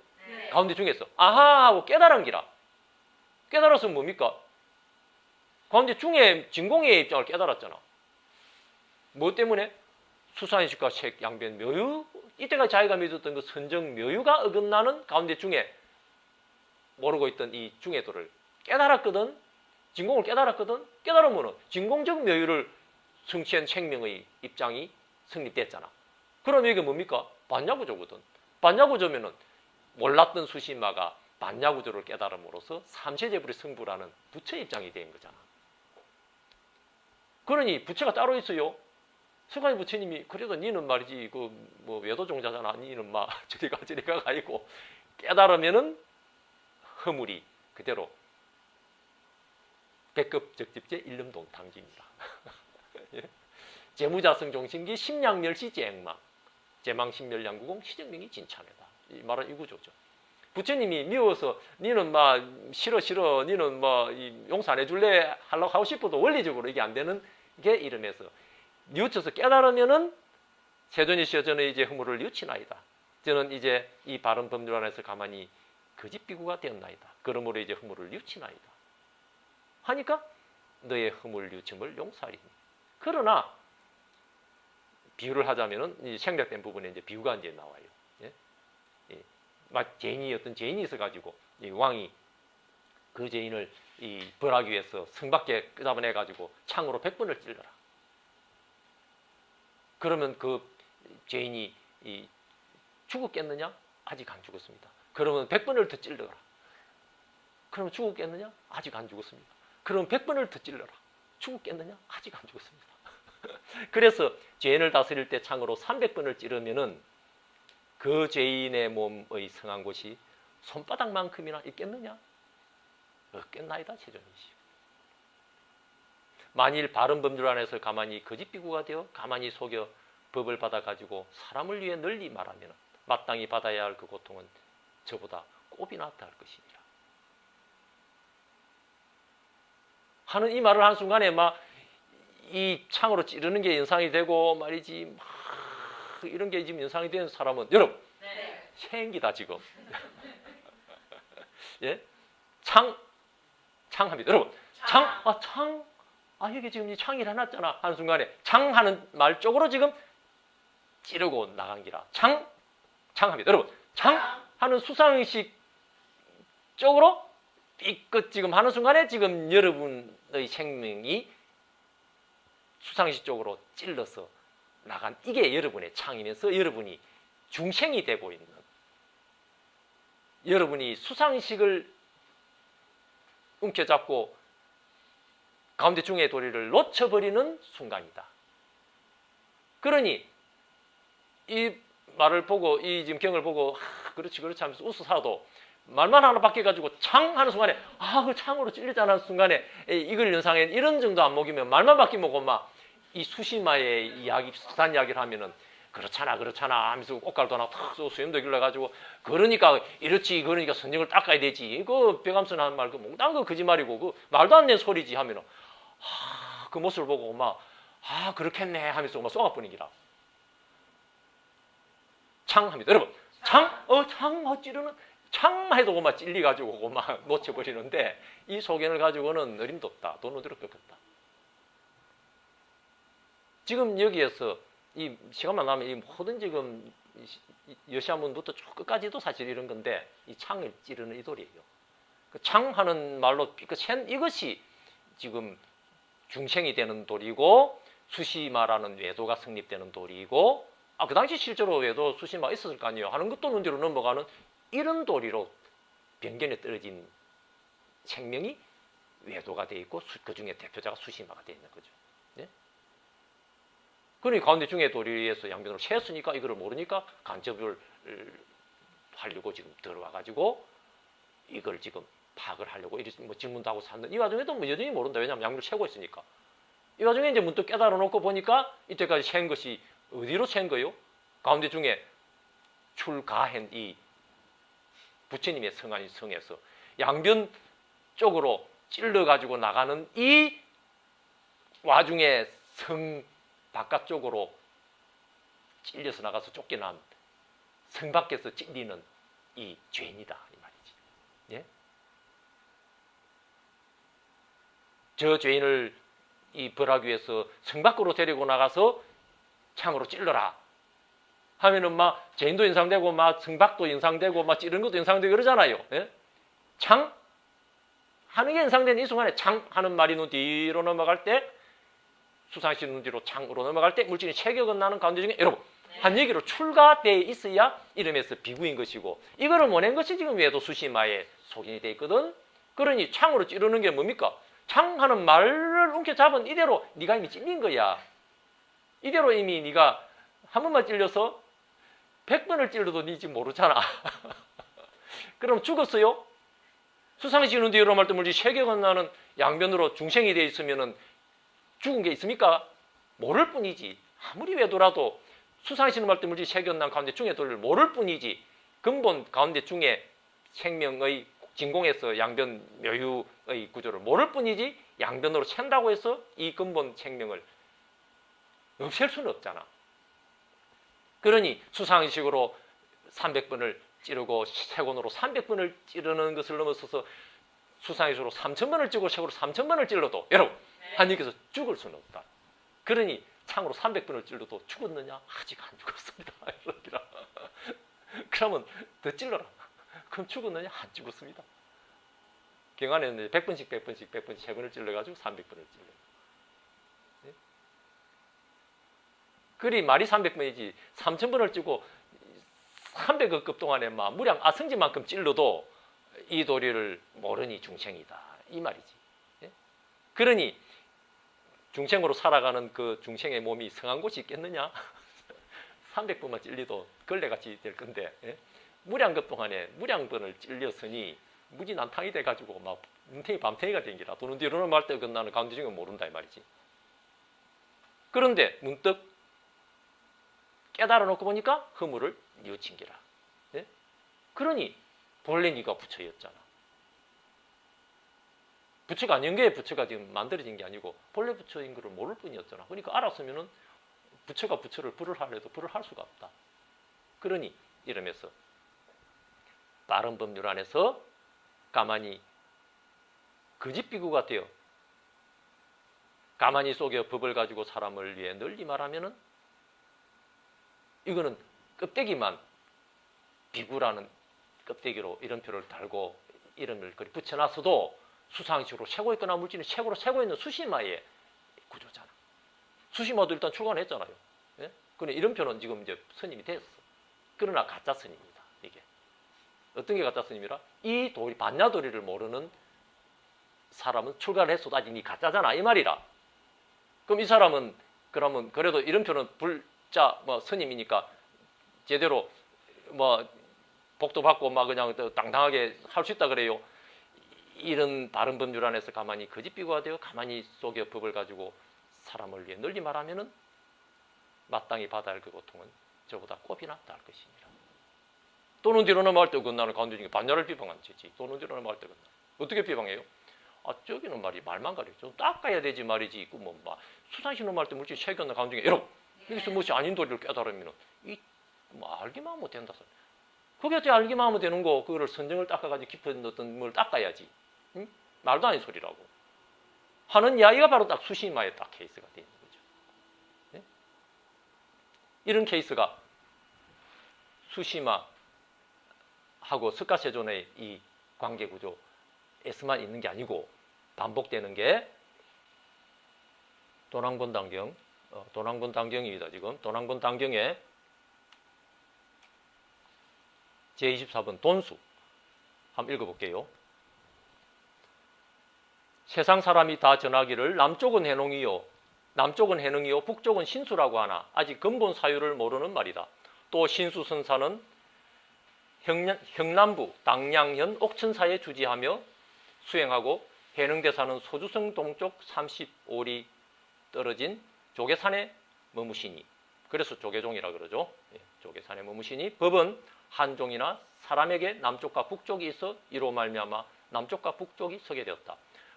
가운데 중에서 아하 하고 깨달은 기라. 깨달아서 뭡니까? 가운데 중에 진공의 입장을 깨달았잖아. 뭐 때문에? 수상식과 색, 양변, 묘유, 이때가 자기가 믿었던 그 선정 묘유가 어긋나는 가운데 중에 모르고 있던 이 중해도를 깨달았거든. 진공을 깨달았거든. 깨달으면 진공적 묘유를 성취한 생명의 입장이 성립됐잖아. 그럼 이게 뭡니까? 반야구조거든. 반야구조면은 몰랐던 수시마가 반야구조를 깨달음으로써 삼세제불의 성부라는 부처 입장이 된 거잖아. 그러니 부처가 따로 있어요. 수가의 부처님이 그래도 니는 말이지 그 뭐 외도종자잖아. 니는 막 저리가 가있고 깨달으면은 허물이 그대로 백급 적집제 일름동탕지입니다. 재무자성 종신기 심양멸시 재행망 재망신멸양구공 시정명이 진참이다. 이 말은 이 구조죠. 부처님이 미워서 니는 막 싫어 니는 뭐 용서 안 해줄래 하려고 하고 싶어도 원리적으로 이게 안 되는 게 이름에서 뉘우쳐서 깨달으면은 세존이시여 저는 이제 허물을 뉘우치나이다. 저는 이제 이 바른 법률 안에서 가만히 거짓비구가 되었나이다. 그러므로 이제 허물을 뉘우치나이다. 하니까 너의 허물 뉘우침을 용서하리니. 그러나 비유를 하자면은 이 생략된 부분에 이제 비유가 이제 나와요. 예? 막 죄인이었던 죄인이 있어가지고 이 왕이 그 죄인을 이 벌하기 위해서 성 밖에 끄잡아내 가지고 창으로 100번을 찔러라. 그러면 그 죄인이 죽었겠느냐? 아직 안 죽었습니다. 그러면 100번을 더 찔러라. 그러면 죽었겠느냐? 아직 안 죽었습니다. 그러면 100번을 더 찔러라. 죽었겠느냐? 아직 안 죽었습니다. 그래서 죄인을 다스릴 때 창으로 300번을 찌르면은 그 죄인의 몸의 성한 곳이 손바닥만큼이나 있겠느냐? 없겠나이다 세존이시. 만일 바른 법률 안에서 가만히 거짓비구가 되어 가만히 속여 법을 받아가지고 사람을 위해 널리 말하면 마땅히 받아야 할 그 고통은 저보다 꼽이나 더할 것이니라. 하는 이 말을 한 순간에 막 이 창으로 찌르는 게 연상이 되고 말이지 막 이런 게 지금 연상이 되는 사람은 여러분 생기다 지금. 예? 창합니다. 여러분 창 여기 지금 이 창이 해놨잖아 하는 순간에 창하는 말 쪽으로 지금 찌르고 나간 기라. 창합니다. 여러분 창하는 수상식 쪽으로 삐끗 지금 하는 순간에 지금 여러분의 생명이 수상식 쪽으로 찔러서 나간 이게 여러분의 창이면서 여러분이 중생이 되고 있는 여러분이 수상식을 움켜잡고 가운데 중의 도리를 놓쳐버리는 순간이다. 그러니 이 말을 보고 이 지금 경을 보고 그렇지 하면서 웃어 살아도 말만 하나 바뀌어가지고 창 하는 순간에 그 창으로 찔리자는 순간에 이걸 연상해 이런 정도 안 먹이면 말만 바뀌면 막 이 수시마의 이야기 수산 이야기를 하면은 그렇잖아 하면서 꽃갈도 하나 탁 수염도 길러가지고 그러니까 이렇지 그러니까 선정을 닦아야 되지 그 벼감선 하는 말 그 몽땅 그 거짓말이고 그 말도 안 되는 소리지 하면은 그 모습을 보고 막 그렇겠네 하면서 막 쏘아버리기라. 창합니다. 여러분 창 찌르는 창 해도 막 찔리가지고 막 놓쳐버리는데 이 소견을 가지고는 어림도 없다. 돈은 들을 것 같다. 지금 여기에서 이 시간만 나면 이 모든 지금 여시아문부터 쭉 끝까지도 사실 이런 건데 이 창을 찌르는 이 돌이에요. 그 창하는 말로 삐끗한 이것이 지금 중생이 되는 돌이고 수시마라는 외도가 성립되는 돌이고 그 당시 실제로 외도 수시마가 있었을 거 아니에요. 하는 것도 눈뒤로 넘어가는 이런 도리로 변견에 떨어진 생명이 외도가 되어 있고 그 중에 대표자가 수시마가 되어 있는 거죠. 네? 그러니 가운데 중에 도리에서 양변으로 채했으니까 이거를 모르니까 간접을 하려고 지금 들어와가지고 이걸 지금 파악을 하려고 이리 뭐 질문도 하고 샀는데 이 와중에도 뭐 여전히 모른다. 왜냐하면 약물을 세고 있으니까. 이 와중에 이제 문득 깨달아 놓고 보니까 이때까지 센 것이 어디로 센 거요? 가운데 중에 출가한 이 부처님의 성안이 성에서 양변 쪽으로 찔러가지고 나가는 이 와중에 성 바깥쪽으로 찔려서 나가서 쫓겨난 성 밖에서 찔리는 이 죄인이다 이 말이지. 예? 저 죄인을 이 벌하기 위해서 성 밖으로 데리고 나가서 창으로 찔러라 하면은 막 죄인도 인상되고 막 성밖도 인상되고 막 찌르는 것도 인상되고 그러잖아요. 예? 창 하는 게 인상된 이 순간에 창 하는 말이 눈 뒤로 넘어갈 때 수상시 눈 뒤로 창으로 넘어갈 때 물질이 체격은 나는 가운데 중에 여러분 한 얘기로 출가되어 있어야 이름에서 비구인 것이고 이거를 모낸 것이 지금 외도 수시마에 속인이 되어 있거든. 그러니 창으로 찌르는 게 뭡니까? 창 하는 말을 움켜잡은 이대로 네가 이미 찔린 거야. 이대로 이미 네가 한 번만 찔려서 100번을 찔러도 네지 모르잖아. 그럼 죽었어요? 수상시 눈 뒤로 말때 물질 체격은 나는 양변으로 중생이 되어 있으면은 죽은 게 있습니까? 모를 뿐이지. 아무리 외도라도 수상시는 말때 물질 체격난 가운데 중에 돌을 모를 뿐이지. 근본 가운데 중에 생명의 진공에서 양변 묘유의 구조를 모를 뿐이지 양변으로 챈다고 해서 이 근본 생명을 없앨 수는 없잖아. 그러니 수상식으로 300번을 찌르고 세곤으로 300번을 찌르는 것을 넘어서서 수상식으로 3000번을 찌르고 세곤으로 3000번을 찔러도 여러분 하나님께서 죽을 수는 없다. 그러니 창으로 300번을 찔러도 죽었느냐? 아직 안 죽었습니다. 그러면 더 찔러라. 그럼 죽었느냐? 안 죽었습니다. 경안에는 100번씩 100번을 찔러가지고 300번을 찔러요. 네? 그리 말이 300번이지 3000번을 찌고 300억 동안에 막 무량 아승지만큼 찔러도 이 도리를 모르니 중생이다. 이 말이지. 예? 그러니 중생으로 살아가는 그 중생의 몸이 성한 곳이 있겠느냐? 300번만 찔리도 걸레같이 될 건데 예? 무량급 동안에 무량번을 찔렸으니 무지난탕이 돼가지고 막 눈탱이 밤탱이가 된기라 도는 뒤로는 말때 끝나는 가운데 중에 모른다 이 말이지. 그런데 문득 깨달아 놓고 보니까 허물을 뉘우친기라. 예? 그러니 본래 네가 부처였잖아. 부처가 아닌 게 부처가 지금 만들어진 게 아니고 본래 부처인 것을 모를 뿐이었잖아. 그러니까 알았으면은 부처가 부처를 불을 하려도 불을 할 수가 없다. 그러니 이러면서 다른 법률 안에서 가만히 거짓 비구가 되어 가만히 속여 법을 가지고 사람을 위해 널리 말하면은 이거는 껍데기만 비구라는 껍데기로 이름표를 달고 이름을 그리 붙여놨어도 수상식으로 세고 있거나 물질은 세고로 세고 있는 수시마의 구조잖아. 수시마도 일단 출간했잖아요. 예? 그런데 이름표는 지금 이제 스님이 됐어. 그러나 가짜 스님입니다. 이게 어떤 게 가짜 스님이라? 이 도리 반야도리를 모르는 사람은 출가를 했어도 아직 이 가짜잖아 이 말이라. 그럼 이 사람은 그러면 그래도 이름표는 불자 뭐 스님이니까 제대로 뭐 복도 받고 막 그냥 당당하게 할 수 있다 그래요. 이런 다른 법률 안에서 가만히 거짓 비구가 되어 가만히 속여 법을 가지고 사람을 위해 널리 말하면은 마땅히 받아야 할 그 고통은 저보다 꼽이나 나을 것이니라. 또는 뒤로 넘어갈 때 어긋나는 가운데 중에 반야를 비방한 죄지. 또는 뒤로 넘어갈 때 어긋나. 어떻게 비방해요? 아 저기는 말이 말만 가려. 좀 닦아야 되지 말이지. 뭐 수상시 넘어갈 때 물질 체결나 가운데 중에 여러분 여기서 무엇이 아닌 도리를 깨달으면은 이 뭐 알기만 하면 된다. 그게 어떻게 알기만 하면 되는 거? 그거를 선정을 닦아가지고 깊은 어떤 뭘 닦아야지. 응? 말도 아닌 소리라고. 하는 이야기가 바로 딱 수시마의 딱 케이스가 되어 있는 거죠. 네? 이런 케이스가 수시마하고 석가세존의 이 관계 구조에서만 있는 게 아니고 반복되는 게 도난곤단경, 도난곤단경입니다. 지금 도난곤단경에 제24번 돈수 한번 읽어볼게요. 세상 사람이 다 전하기를 남쪽은 해농이요 남쪽은 해능이요 북쪽은 신수라고 하나 아직 근본 사유를 모르는 말이다. 또 신수선사는 형남부 당량현 옥천사에 주지하며 수행하고 해능대사는 소주성 동쪽 35리 떨어진 조계산에 머무시니, 그래서 조계종이라 그러죠. 조계산에 머무시니 법은 한종이나 사람에게 남쪽과 북쪽이 있어 이로 말미암아 남쪽과 북쪽이 서게 되었다.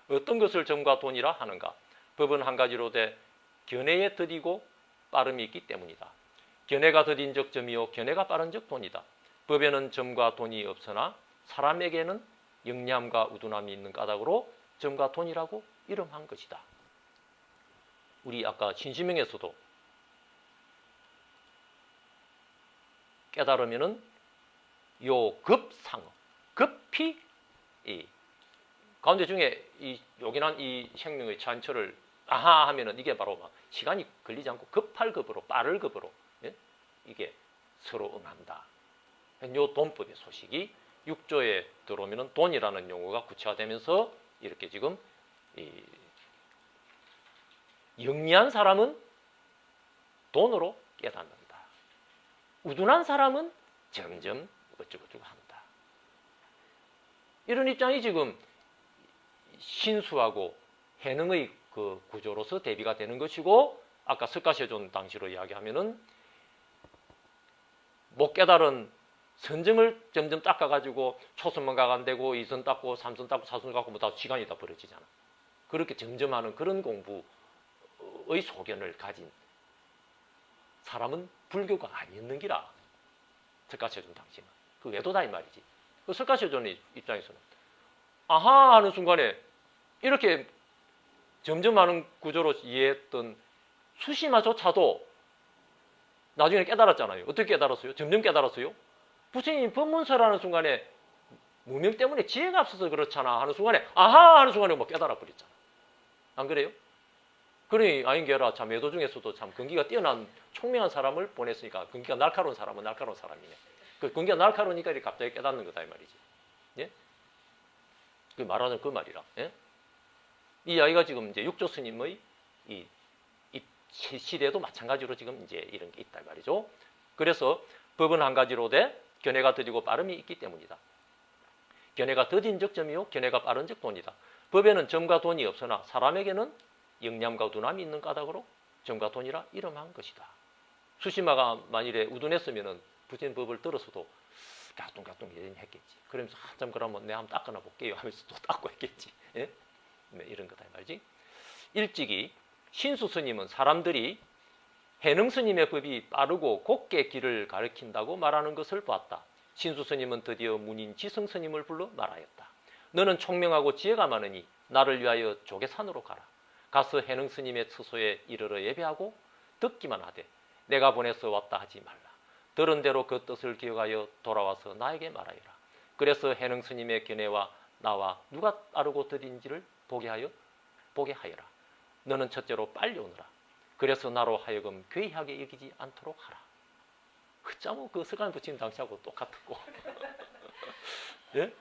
어떤 것을 점과 돈이라 하는가? 법은 한 가지로 돼 견해에 더디고 빠름이 있기 때문이다. 견해가 더딘 적 점이요 견해가 빠른 적 돈이다. 법에는 점과 돈이 없으나 사람에게는 영리함과 우둔함이 있는 까닭으로 점과 돈이라고 이름한 것이다. 우리 아까 신시명에서도 깨달으면은 요급상어, 급히 가운데 중에 이 요긴한 이 생명의 찬철을 아하 하면은 이게 바로 막 시간이 걸리지 않고 급할 급으로 빠를 급으로 이게 서로 응한다. 요 돈법의 소식이 6조에 들어오면은 돈이라는 용어가 구체화되면서 이렇게 지금 영리한 사람은 돈으로 깨닫는다. 우둔한 사람은 점점 어쩌고저쩌고 한다. 이런 입장이 지금 신수하고 해능의 그 구조로서 대비가 되는 것이고, 아까 석가시존 당시로 이야기하면은 못 깨달은 선정을 점점 닦아가지고 초선만 안 되고 2선 닦고 3선 닦고 4선 닦고 뭐 다 시간이 다 벌어지잖아. 그렇게 점점 하는 그런 공부의 소견을 가진 사람은 불교가 아니었는 기라. 석가시존 당시는. 그 외도다 이 말이지. 그 석가시존의 입장에서는 아하 하는 순간에 이렇게 점점 하는 구조로 이해했던 수시마조차도 나중에 깨달았잖아요. 어떻게 깨달았어요? 점점 깨달았어요. 부처님이 법문서라는 순간에 무명 때문에 지혜가 없어서 그렇잖아 하는 순간에 아하 하는 순간에 뭐 깨달아 버렸잖아. 안 그래요? 그러니 아인게라 참 외도 중에서도 참 근기가 뛰어난 총명한 사람을 보냈으니까 근기가 날카로운 사람은 날카로운 사람이네. 그 근기가 날카로우니까 이렇게 갑자기 깨닫는 거다 이 말이지. 예? 그 말하는 그 말이라. 예? 이 아이가 지금 이제 육조 스님의 이 시대도 마찬가지로 지금 이제 이런 게 있다 말이죠. 그래서 법은 한 가지로 돼 견해가 더디고 빠름이 있기 때문이다. 견해가 더딘 적 점이요 견해가 빠른 적 돈이다. 법에는 점과 돈이 없으나 사람에게는 영념과 우둔함이 있는 까닭으로 점과 돈이라 이름한 것이다. 수시마가 만일에 우둔했으면은 부처님 법을 들어서도 가뚱가뚱 했겠지. 그러면서 한참 그러면 내가 한번 닦아나 볼게요 하면서 또 닦고 했겠지. 예? 이런 거다 말이지. 일찍이 신수 스님은 사람들이 해능 스님의 법이 빠르고 곱게 길을 가리킨다고 말하는 것을 보았다. 신수 스님은 드디어 문인 지성 스님을 불러 말하였다. 너는 총명하고 지혜가 많으니 나를 위하여 조계산으로 가라. 가서 해능 스님의 처소에 이르러 예배하고 듣기만 하되 내가 보내서 왔다 하지 말라. 들은 대로 그 뜻을 기억하여 돌아와서 나에게 말하여라. 그래서 해능 스님의 견해와 나와 누가 빠르고 더딘지를 보게 하여라. 너는 첫째로 빨리 오너라. 그래서 나로 하여금 괴이하게 여기지 않도록 하라. 흑자모 그 석가모니 부처님 당시하고 똑같았고 예?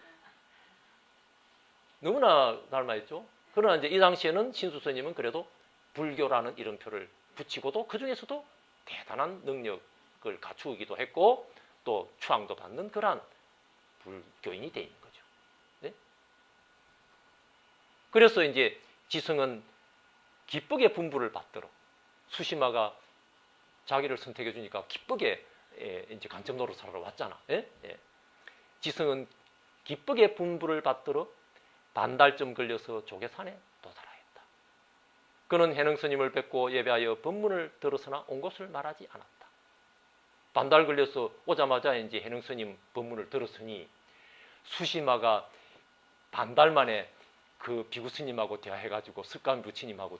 너무나 닮아있죠. 그러나 이제 이 당시에는 신수 스님은 그래도 불교라는 이름표를 붙이고도 그 중에서도 대단한 능력을 갖추기도 했고 또 추앙도 받는 그러한 불교인이 되어 있는 거죠. 네? 그래서 이제 지성은 기쁘게 분부를 받도록 수시마가 자기를 선택해 주니까 기쁘게 이제 간첩 노릇하러 왔잖아. 예? 예. 지성은 기쁘게 분부를 받도록 반달쯤 걸려서 조계산에 도달하였다. 그는 해능 스님을 뵙고 예배하여 법문을 들었으나 온 곳을 말하지 않았다. 반달 걸려서 오자마자 이제 해능 스님 법문을 들었으니 수시마가 반달 만에 그 비구 스님하고 대화해가지고 석가모니 부처님하고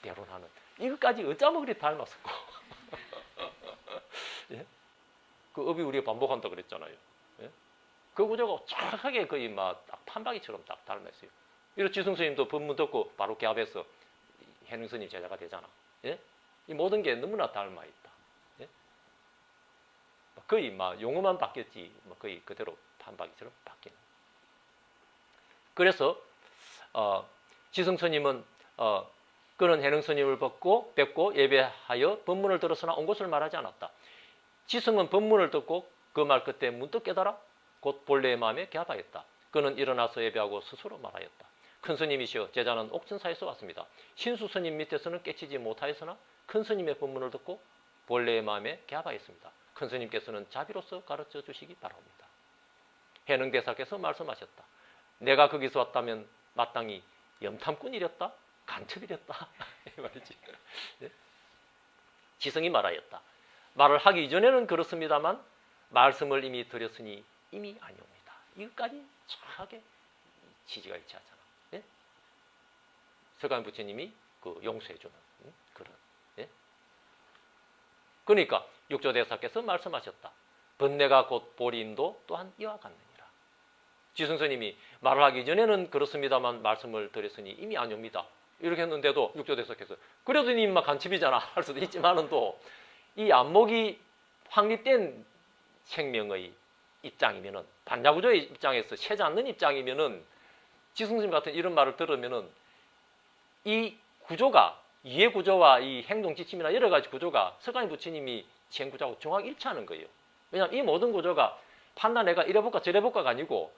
대론하는 이것까지 어쩌면 그리 닮았었고 예? 그 업이 우리가 반복한다 그랬잖아요. 예? 그 구조가 정확하게 거의 막 딱 판박이처럼 딱 닮았어요. 이런 지성스님도 법문 듣고 바로 개합해서 해능 스님 제자가 되잖아. 예? 이 모든 게 너무나 닮아 있다. 예? 거의 막 용어만 바뀌었지 거의 그대로 판박이처럼 바뀌는. 그래서 지성 스님은 그는 해능 스님을 뵙고 예배하여 법문을 들었으나 온 것을 말하지 않았다. 지성은 법문을 듣고 그 말 끝에 문득 깨달아 곧 본래의 마음에 개합하였다. 그는 일어나서 예배하고 스스로 말하였다. 큰 스님이시여 제자는 옥천사에서 왔습니다. 신수 스님 밑에서는 깨치지 못하였으나 큰 스님의 법문을 듣고 본래의 마음에 개합하였습니다. 큰 스님께서는 자비로서 가르쳐 주시기 바랍니다. 해능대사께서 말씀하셨다. 내가 거기서 왔다면 마땅히 염탐꾼이랬다? 간첩이랬다? 이 말이지. 네? 지성이 말하였다. 말을 하기 이전에는 그렇습니다만 말씀을 이미 드렸으니 이미 아니옵니다. 이것까지 정확하게 지지가 일치하잖아. 네? 서가모니 부처님이 그 용서해주는 그런. 네? 그러니까 육조대사께서 말씀하셨다. 번뇌가 곧 보리인도 또한 이와 같느니라. 지승스님이 말을 하기 전에는 그렇습니다만 말씀을 드렸으니 이미 아니옵니다. 이렇게 했는데도 육조대사께서 그래도 님만 간첩이잖아 할 수도 있지만은 또 이 안목이 확립된 생명의 입장이면은 반야구조의 입장에서 채지 않는 입장이면은 지승스님 같은 이런 말을 들으면은 이 구조가 이해 구조와 이 행동 지침이나 여러 가지 구조가 서가모니 부처님이 지행 구조하고 정확히 일치하는 거예요. 왜냐하면 이 모든 구조가 판단 내가 이래 볼까 저래 볼까가 아니고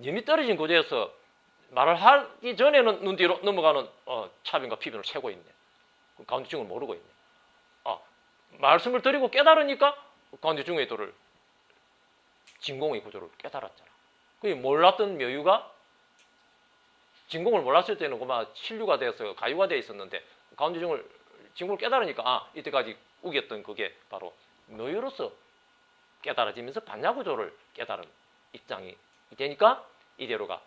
염이 떨어진 구조에서 말을 하기 전에는 눈 뒤로 넘어가는 차변과 피변을 세고 있네. 가운데 중을 모르고 있네. 말씀을 드리고 깨달으니까 가운데 중의 도를 진공의 구조를 깨달았잖아. 그 몰랐던 묘유가 진공을 몰랐을 때는 그만 신류가 되어서 가유가 되어 있었는데 가운데 중을 진공을 깨달으니까 이때까지 우겼던 그게 바로 묘유로서 깨달아지면서 반야구조를 깨달은 입장이 되니까 이대로가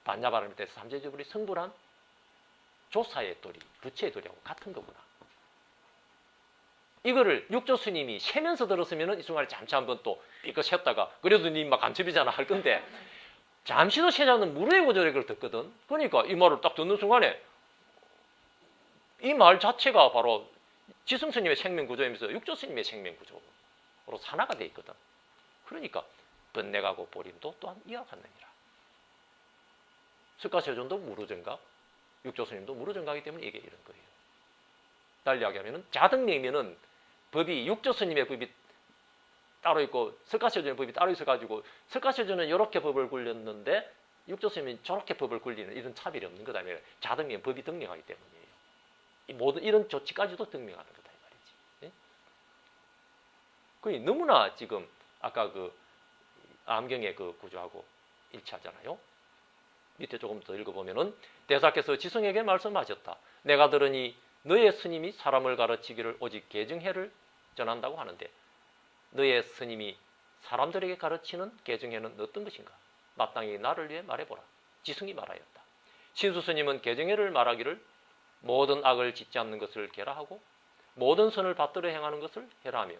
반야바람일 때 삼재주불이 성불한 조사의 도리, 부처의 도리하고 같은 거구나. 이거를 육조 스님이 세면서 들었으면 이 순간에 잠시 한번 또 삐끗 샜다가 그래도 니 막 간첩이잖아 할 건데 잠시도 세지 않는 무르의 구조를 이걸 듣거든. 그러니까 이 말을 딱 듣는 순간에 이 말 자체가 바로 지승 스님의 생명 구조이면서 육조 스님의 생명 구조로 산화가 돼 있거든. 그러니까 번뇌가고 보림도 또한 이와 같느니라. 석가시조도 무르정각, 육조 스님도 무르정각이기 때문에 이게 이런 거예요. 달리 이야기하면은 자등명이면은 법이 육조 스님의 법이 따로 있고 석가시조의 법이 따로 있어가지고 석가시조는 이렇게 법을 굴렸는데 육조 스님이 저렇게 법을 굴리는 이런 차별이 없는 거다. 자등명 법이 등명하기 때문이에요. 이 모든 이런 조치까지도 등명하는 거다 이 말이지. 예? 그 너무나 지금 아까 그 암경의 그 구조하고 일치하잖아요. 밑에 조금 더 읽어보면은 대사께서 지성에게 말씀하셨다. 내가 들으니 너의 스님이 사람을 가르치기를 오직 계정해를 전한다고 하는데 너의 스님이 사람들에게 가르치는 계정해는 어떤 것인가? 마땅히 나를 위해 말해보라. 지성이 말하였다. 신수 스님은 계정해를 말하기를 모든 악을 짓지 않는 것을 계라하고 모든 선을 받들어 행하는 것을 해라하며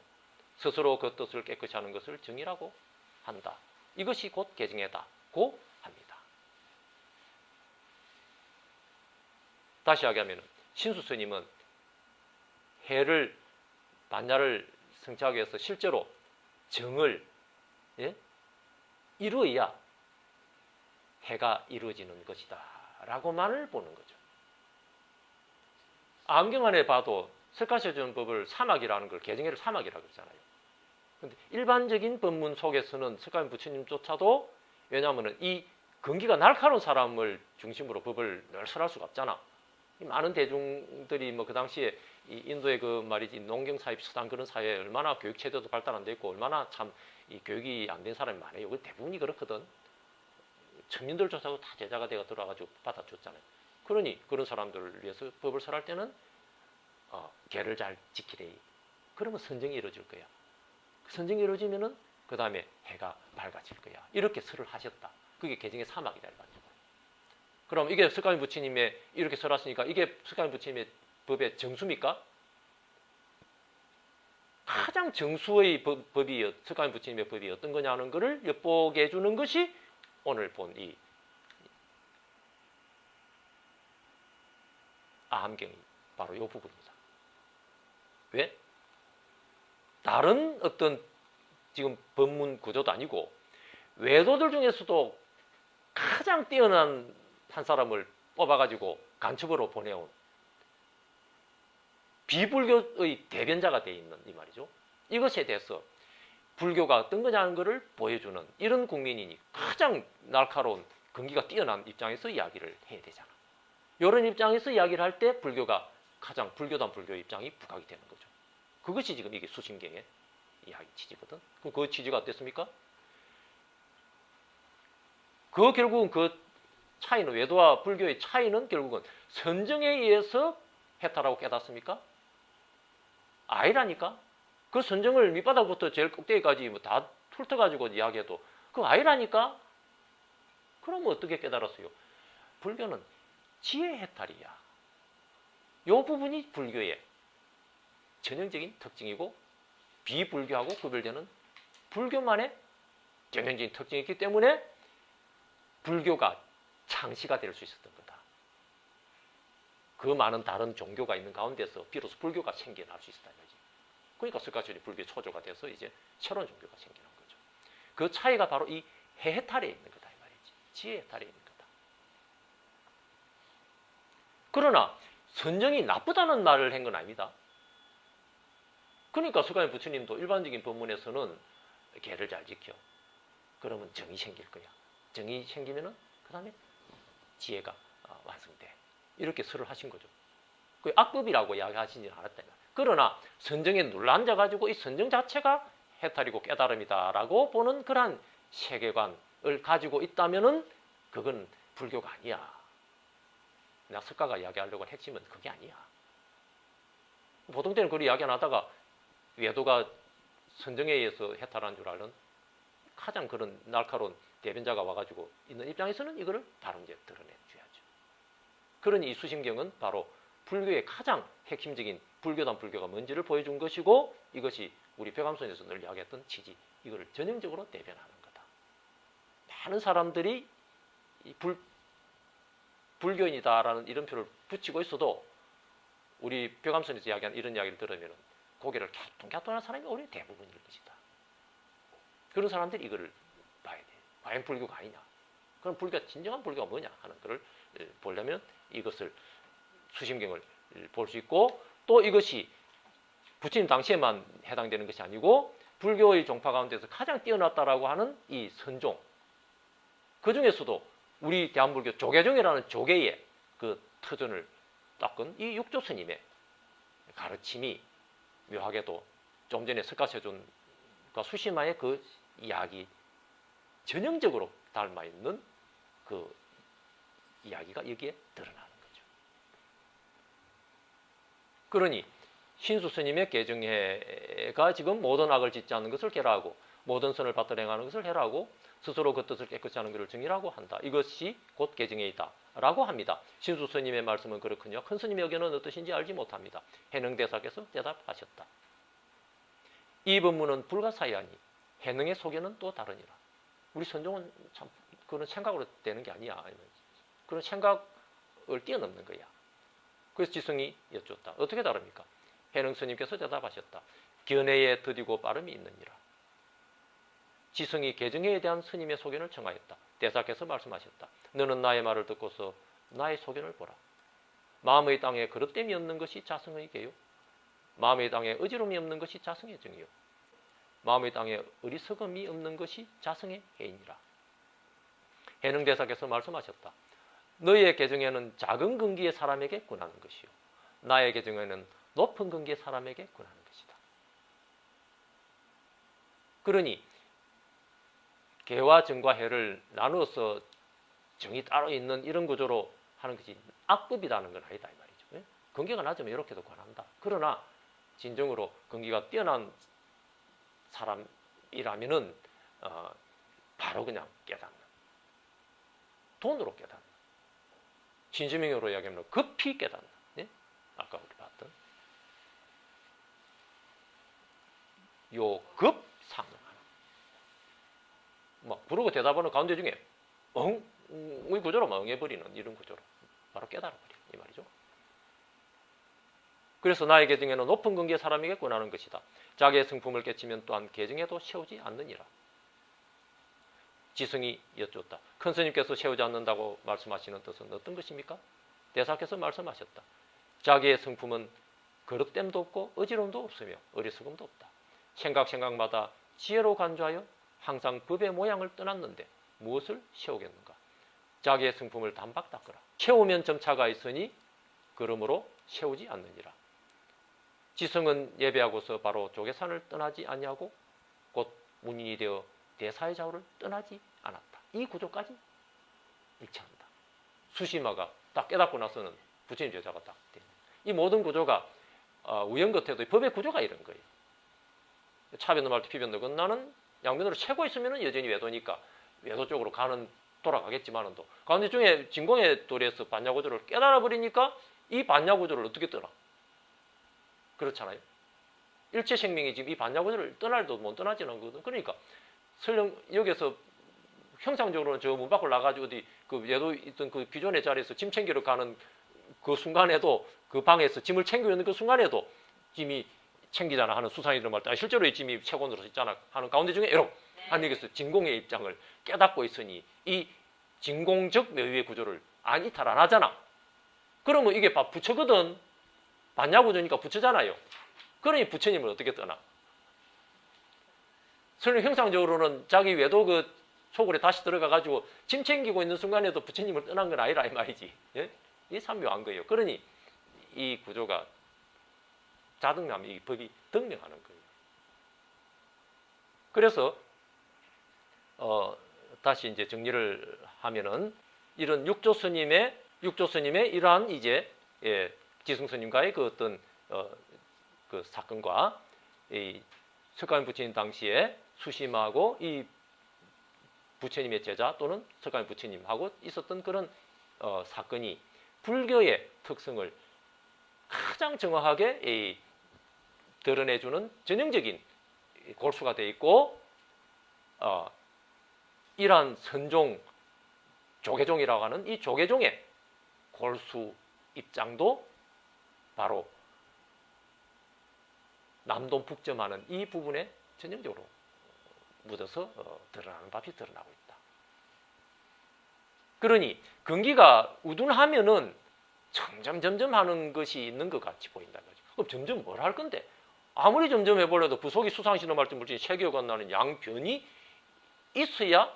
스스로 그 뜻을 깨끗이 하는 것을 정의라고 한다. 이것이 곧 계정해다고 합니다. 다시 이야기하면 신수 스님은 해를 반야를 성취하기 위해서 실제로 정을 이루어야 해가 이루어지는 것이다 라고만을 보는 거죠. 암경 안에 봐도 석가시조는 법을 사막이라는 걸 계정해를 사막이라고 그러잖아요. 근데 일반적인 법문 속에서는 석가모니 부처님조차도 왜냐하면 이 근기가 날카로운 사람을 중심으로 법을 널설할 수가 없잖아. 많은 대중들이 뭐 그 당시에 이 인도의 그 말이지 농경 사회 비슷한 그런 사회에 얼마나 교육 체제도 발달 안 돼 있고 얼마나 참 이 교육이 안 된 사람이 많아요. 대부분이 그렇거든. 천민들조차도 다 제자가 되어 들어가지고 받아줬잖아요. 그러니 그런 사람들을 위해서 법을 설할 때는 계를 잘 지키래. 그러면 선정이 이루어질 거야. 선정이 이루어지면은 그 다음에 해가 밝아질 거야. 이렇게 설을 하셨다. 그게 계정의 사막이다. 그럼 이게 석가모니 부처님의 이렇게 설하시니까 이게 석가모니 부처님의 법의 정수입니까? 가장 정수의 법이 석가모니 부처님의 법이 어떤 거냐는 것을 엿보게 해주는 것이 오늘 본 이 암경이 바로 이 부분입니다. 왜? 다른 어떤 지금 법문 구조도 아니고 외도들 중에서도 가장 뛰어난 한 사람을 뽑아가지고 간첩으로 보내온 비불교의 대변자가 되어 있는 이 말이죠. 이것에 대해서 불교가 어떤 거냐는 것을 보여주는 이런 국민이니 가장 날카로운 근기가 뛰어난 입장에서 이야기를 해야 되잖아. 이런 입장에서 이야기를 할 때 불교가 가장 불교단 불교 입장이 부각이 되는 거죠. 그것이 지금 이게 수심경의 이야기 취지거든. 그럼 그 취지가 어땠습니까? 그 결국은 그 차이는 외도와 불교의 차이는 결국은 선정에 의해서 해탈하고 깨닫습니까? 아니라니까. 그 선정을 밑바닥부터 제일 꼭대기까지 뭐 다 훑어가지고 이야기해도 그 아니라니까. 그러면 어떻게 깨달았어요? 불교는 지혜 해탈이야. 이 부분이 불교의 전형적인 특징이고 비불교하고 구별되는 불교만의 전형적인 특징이 있기 때문에 불교가 창시가 될 수 있었던 거다. 그 많은 다른 종교가 있는 가운데서 비로소 불교가 생겨날 수 있었다는 거지. 그러니까 석가천이 불교의 초조가 돼서 이제 새로운 종교가 생겨난 거죠. 그 차이가 바로 이 해탈에 있는 거다 이 말이지. 지혜 해탈에 있는 거다. 그러나 선정이 나쁘다는 말을 한 건 아닙니다. 그러니까 석가모니 부처님도 일반적인 법문에서는 계를 잘 지켜. 그러면 정이 생길 거야. 정이 생기면은 그 다음에 지혜가 완성돼. 이렇게 설을 하신 거죠. 그 악법이라고 이야기하시지는 않았다. 그러나 선정에 눌러앉아가지고 이 선정 자체가 해탈이고 깨달음이다라고 보는 그러한 세계관을 가지고 있다면은 그건 불교가 아니야. 내가 석가가 이야기하려고 한 핵심은 그게 아니야. 보통 때는 그걸 이야기 안 하다가 외도가 선정에 의해서 해탈한 줄 아는 가장 그런 날카로운 대변자가 와가지고 있는 입장에서는 이거를 바로 이제 드러내줘야죠. 그러니 이 수심경은 바로 불교의 가장 핵심적인 불교단 불교가 뭔지를 보여준 것이고 이것이 우리 벽암선에서 늘 이야기했던 취지, 이거를 전형적으로 대변하는 거다. 많은 사람들이 이 불교인이다라는 이름표를 붙이고 있어도 우리 벽암선에서 이야기한 이런 이야기를 들으면 고개를 갸뚱갸뚱하는 사람이 오히려 대부분일 것이다. 그런 사람들이 이거를 봐야 돼. 과연 불교가 아니냐. 그럼 불교가 진정한 불교가 뭐냐 하는 것을 보려면 이것을 수심경을 볼 수 있고 또 이것이 부처님 당시에만 해당되는 것이 아니고 불교의 종파 가운데서 가장 뛰어났다라고 하는 이 선종 그 중에서도 우리 대한불교 조계종이라는 조계의 그 터전을 닦은 이 육조 스님의 가르침이 묘하게도 좀 전에 석가세존과 수심화의 그 이야기 전형적으로 닮아 있는 그 이야기가 여기에 드러나는 거죠. 그러니 신수 스님의 개정해가 지금 모든 악을 짓지 않는 것을 깨라하고 모든 선을 받들어 행하는 것을 해라하고 스스로 그 뜻을 깨끗이 하는 것을 정의라고 한다. 이것이 곧 개정해이다 라고 합니다. 신수 스님의 말씀은 그렇군요. 큰 스님의 의견은 어떠신지 알지 못합니다. 해능대사께서 대답하셨다. 이 법문은 불가사의하니 해능의 소견은 또 다르니라. 우리 선종은 참 그런 생각으로 되는 게 아니야. 그런 생각을 뛰어넘는 거야. 그래서 지성이 여쭙다. 어떻게 다릅니까? 해능 스님께서 대답하셨다. 견해에 더디고 빠름이 있느니라. 지성이 개정해에 대한 스님의 소견을 청하였다. 대사께서 말씀하셨다. 너는 나의 말을 듣고서 나의 소견을 보라. 마음의 땅에 거듭됨이 없는 것이 자성의 계요. 마음의 땅에 어지러움이 없는 것이 자성의 정이요. 마음의 땅에 어리석음이 없는 것이 자성의 해이니라. 해능대사께서 말씀하셨다. 너의 계정에는 작은 근기의 사람에게 권하는 것이요. 나의 계정에는 높은 근기의 사람에게 권하는 것이다. 그러니 개와 정과 해를 나누어서 정이 따로 있는 이런 구조로 하는 것이 악법이라는 건 아니다 이 말이죠. 근기가 낮으면 이렇게도 권한다. 그러나 진정으로 근기가 뛰어난 사람이라면은 바로 그냥 깨닫는, 돈으로 깨닫는, 진심행으로 이야기하면 급히 깨닫는. 예? 아까 우리 봤던 요 급상승하는. 막 그러고 대답하는 가운데 중에 이 구조로 멍해버리는 이런 구조로 바로 깨달아버려 이 말이죠. 그래서 나의 계정에는 높은 근기의 사람에게 권하는 것이다. 자기의 성품을 깨치면 또한 계정에도 세우지 않느니라. 지성이 여쭙다. 큰 스님께서 세우지 않는다고 말씀하시는 뜻은 어떤 것입니까? 대사께서 말씀하셨다. 자기의 성품은 거듭됨도 없고 어지러움도 없으며 어리석음도 없다. 생각마다 지혜로 간주하여 항상 법의 모양을 떠났는데 무엇을 세우겠는가? 자기의 성품을 단박 닦으라. 세우면 점차가 있으니 그러므로 세우지 않느니라. 지성은 예배하고서 바로 조계산을 떠나지 아니하고 곧 문인이 되어 대사의 좌우를 떠나지 않았다. 이 구조까지 일치한다. 수시마가 딱 깨닫고 나서는 부처님 제자가 딱 됩니다. 이 모든 구조가 우연 같아도 법의 구조가 이런 거예요. 차변도 말도 피변도 건나는 양변으로 채고 있으면 여전히 외도니까 외도 쪽으로 가는 돌아가겠지만도 가운데 중에 진공의 도리에서 반야구조를 깨달아 버리니까 이 반야구조를 어떻게 떠나? 그렇잖아요. 일체 생명이 지금 이 반야구조를 떠날도 못 떠나지는 거거든. 그러니까 설령 여기서 형상적으로는 저 문 밖으로 나가지고 어디 그 얘도 있던 그 기존의 자리에서 짐 챙기러 가는 그 순간에도 그 방에서 짐을 챙기고 있는 그 순간에도 짐이 챙기잖아 하는 수상이 말 때 실제로 이 짐이 채권으로 있잖아 하는 가운데 중에 여러분 하나님께서 진공의 입장을 깨닫고 있으니 이 진공적 묘유의 구조를 이탈 안 하잖아. 그러면 이게 부처거든. 반야구조니까 부처잖아요. 그러니 부처님을 어떻게 떠나? 설령 형상적으로는 자기 외도 그 속으로 다시 들어가가지고 짐 챙기고 있는 순간에도 부처님을 떠난 건 아니라 이 말이지. 예? 이게 참묘한 거예요. 그러니 이 구조가 자등하면 이 법이 등령하는 거예요. 그래서 다시 이제 정리를 하면은 이런 육조 스님의 이러한 이제 지승 스님과의 그 어떤 그 사건과 이 석가모니 부처님 당시에 수심하고 이 부처님의 제자 또는 석가모니 부처님하고 있었던 그런 사건이 불교의 특성을 가장 정확하게 드러내주는 전형적인 골수가 되어 있고 이러한 선종 조계종이라고 하는 이 조계종의 골수 입장도 바로 남동 북점하는 이 부분에 전형적으로 묻어서 드러나는 밥이 드러나고 있다. 그러니 근기가 우둔하면은 점점 하는 것이 있는 것 같이 보인다는 거죠. 그럼 점점 뭘 할 건데? 아무리 점점 해보려도 부속이 수상신호 말씀 물질 세계가 나는 양변이 있어야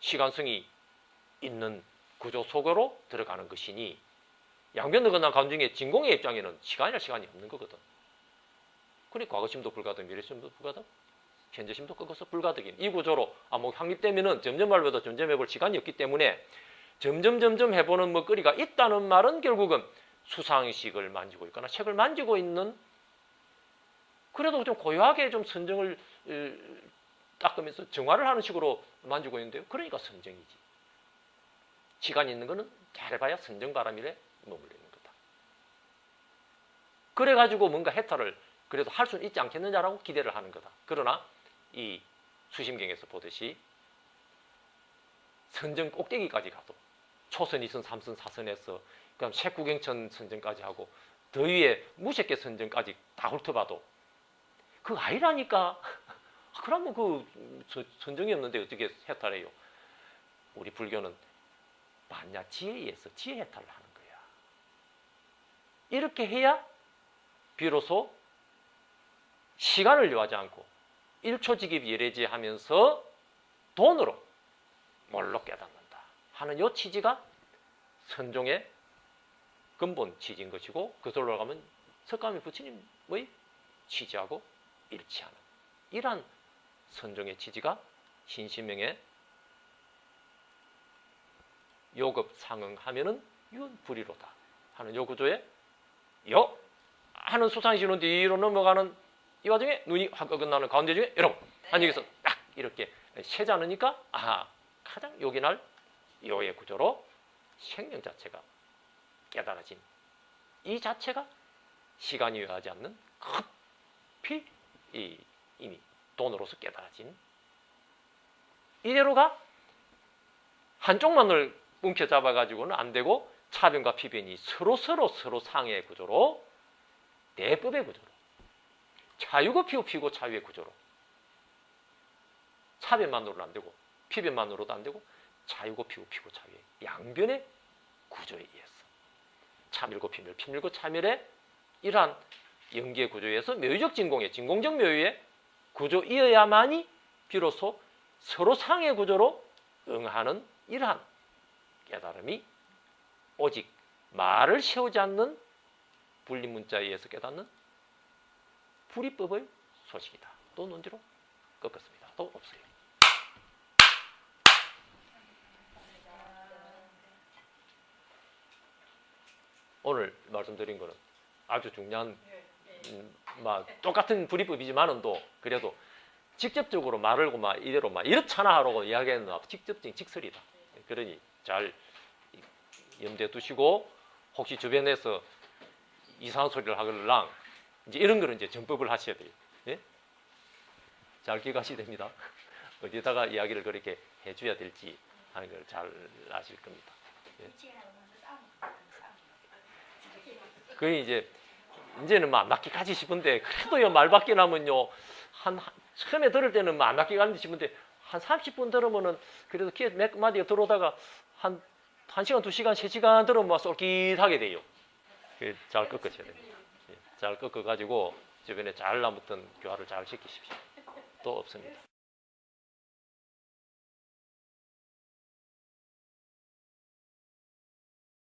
시간성이 있는 구조 속으로 들어가는 것이니 양변을 건넌 가운데 진공의 입장에는 시간이 없는 거거든. 그러니까 과거심도 불가득, 미래심도 불가득, 현재심도 꺾어서 불가득인 이 구조로 확립되면은 점점 말보다 점점 해볼 시간이 없기 때문에 점점 해보는 먹거리가 있다는 말은 결국은 수상식을 만지고 있거나 책을 만지고 있는 그래도 좀 고요하게 좀 선정을 닦으면서 정화를 하는 식으로 만지고 있는데요. 그러니까 선정이지. 시간이 있는 거는 잘해봐야 선정바람일에 머물리는 거다. 그래가지고 뭔가 해탈을 그래도 할 수는 있지 않겠느냐라고 기대를 하는 거다. 그러나 이 수심경에서 보듯이 선정 꼭대기까지 가도 초선, 2선, 3선, 4선에서 그다음 색구경천 선정까지 하고 더 위에 무색계 선정까지 다 훑어봐도 그거 아니라니까. 그러면 그 선정이 없는데 어떻게 해탈해요? 우리 불교는 반야 지혜에 의해서 지혜 해탈을 하는 거야. 이렇게 해야 비로소 시간을 요하지 않고 1초직입 예래지하면서 돈으로 뭘로 깨닫는다 하는 이 취지가 선종의 근본 취지인 것이고 그걸로 올라가면 석가모니 부처님의 취지하고 일치하는 이러한 선종의 취지가 신신명의 요급 상응하면은 이건 불의로다 하는 요 구조에 요 하는 수상신호 뒤로 넘어가는 이 와중에 눈이 확 어긋나는 가운데 중에 여러분 한여기서 딱 이렇게 세지 않으니까 가장 요긴할 요의 구조로 생명 자체가 깨달아진 이 자체가 시간이 요하지 않는 급히 이미 돈으로서 깨달아진 이대로가 한쪽만을 움켜잡아 가지고는 안 되고 차변과 피변이 서로 상해의 구조로 대법의 구조로 차유고 피고 차유의 구조로 차변만으로는 안 되고 피변만으로도 안 되고 차유고 피고 차유의 양변의 구조에 의해서 차밀고 피밀 피밀고 차밀의 이러한 연기의 구조에 의해서 묘유적 진공의 진공적 묘유의 구조이어야만이 비로소 서로 상해 구조로 응하는 이러한 깨달음이 오직 말을 세우지 않는 분리문자에 의해서 깨닫는 불이법의 소식이다. 또 논지로 꺾었습니다. 또 없어요. 오늘 말씀드린 것은 아주 중요한 똑같은 불이법이지만은 또 그래도 직접적으로 말을 이대로 이렇잖아 하라고 이야기하는 직접적인 직설이다. 그러니 잘 염두에 두시고 혹시 주변에서 이상한 소리를 하걸랑 이제 이런 거는 이제 정법을 하셔야 돼요. 예? 잘 기억하셔야 됩니다. 어디다가 이야기를 그렇게 해줘야 될지 하는 걸 잘 아실 겁니다. 예. 그게 이제는 안 맞기까지 싶은데 그래도요 말밖에 나면요 처음에 들을 때는 안 맞기까지 싶은데 한 30분 들으면은 그래도 귀에 몇 마디가 들어오다가 한 1시간, 2시간, 3시간 들으면 막 쏠깃하게 돼요. 잘 꺾으셔야 됩니다. 잘 꺾어가지고 주변에 잘 아무튼 교화를 잘 시키십시오. 또 없습니다.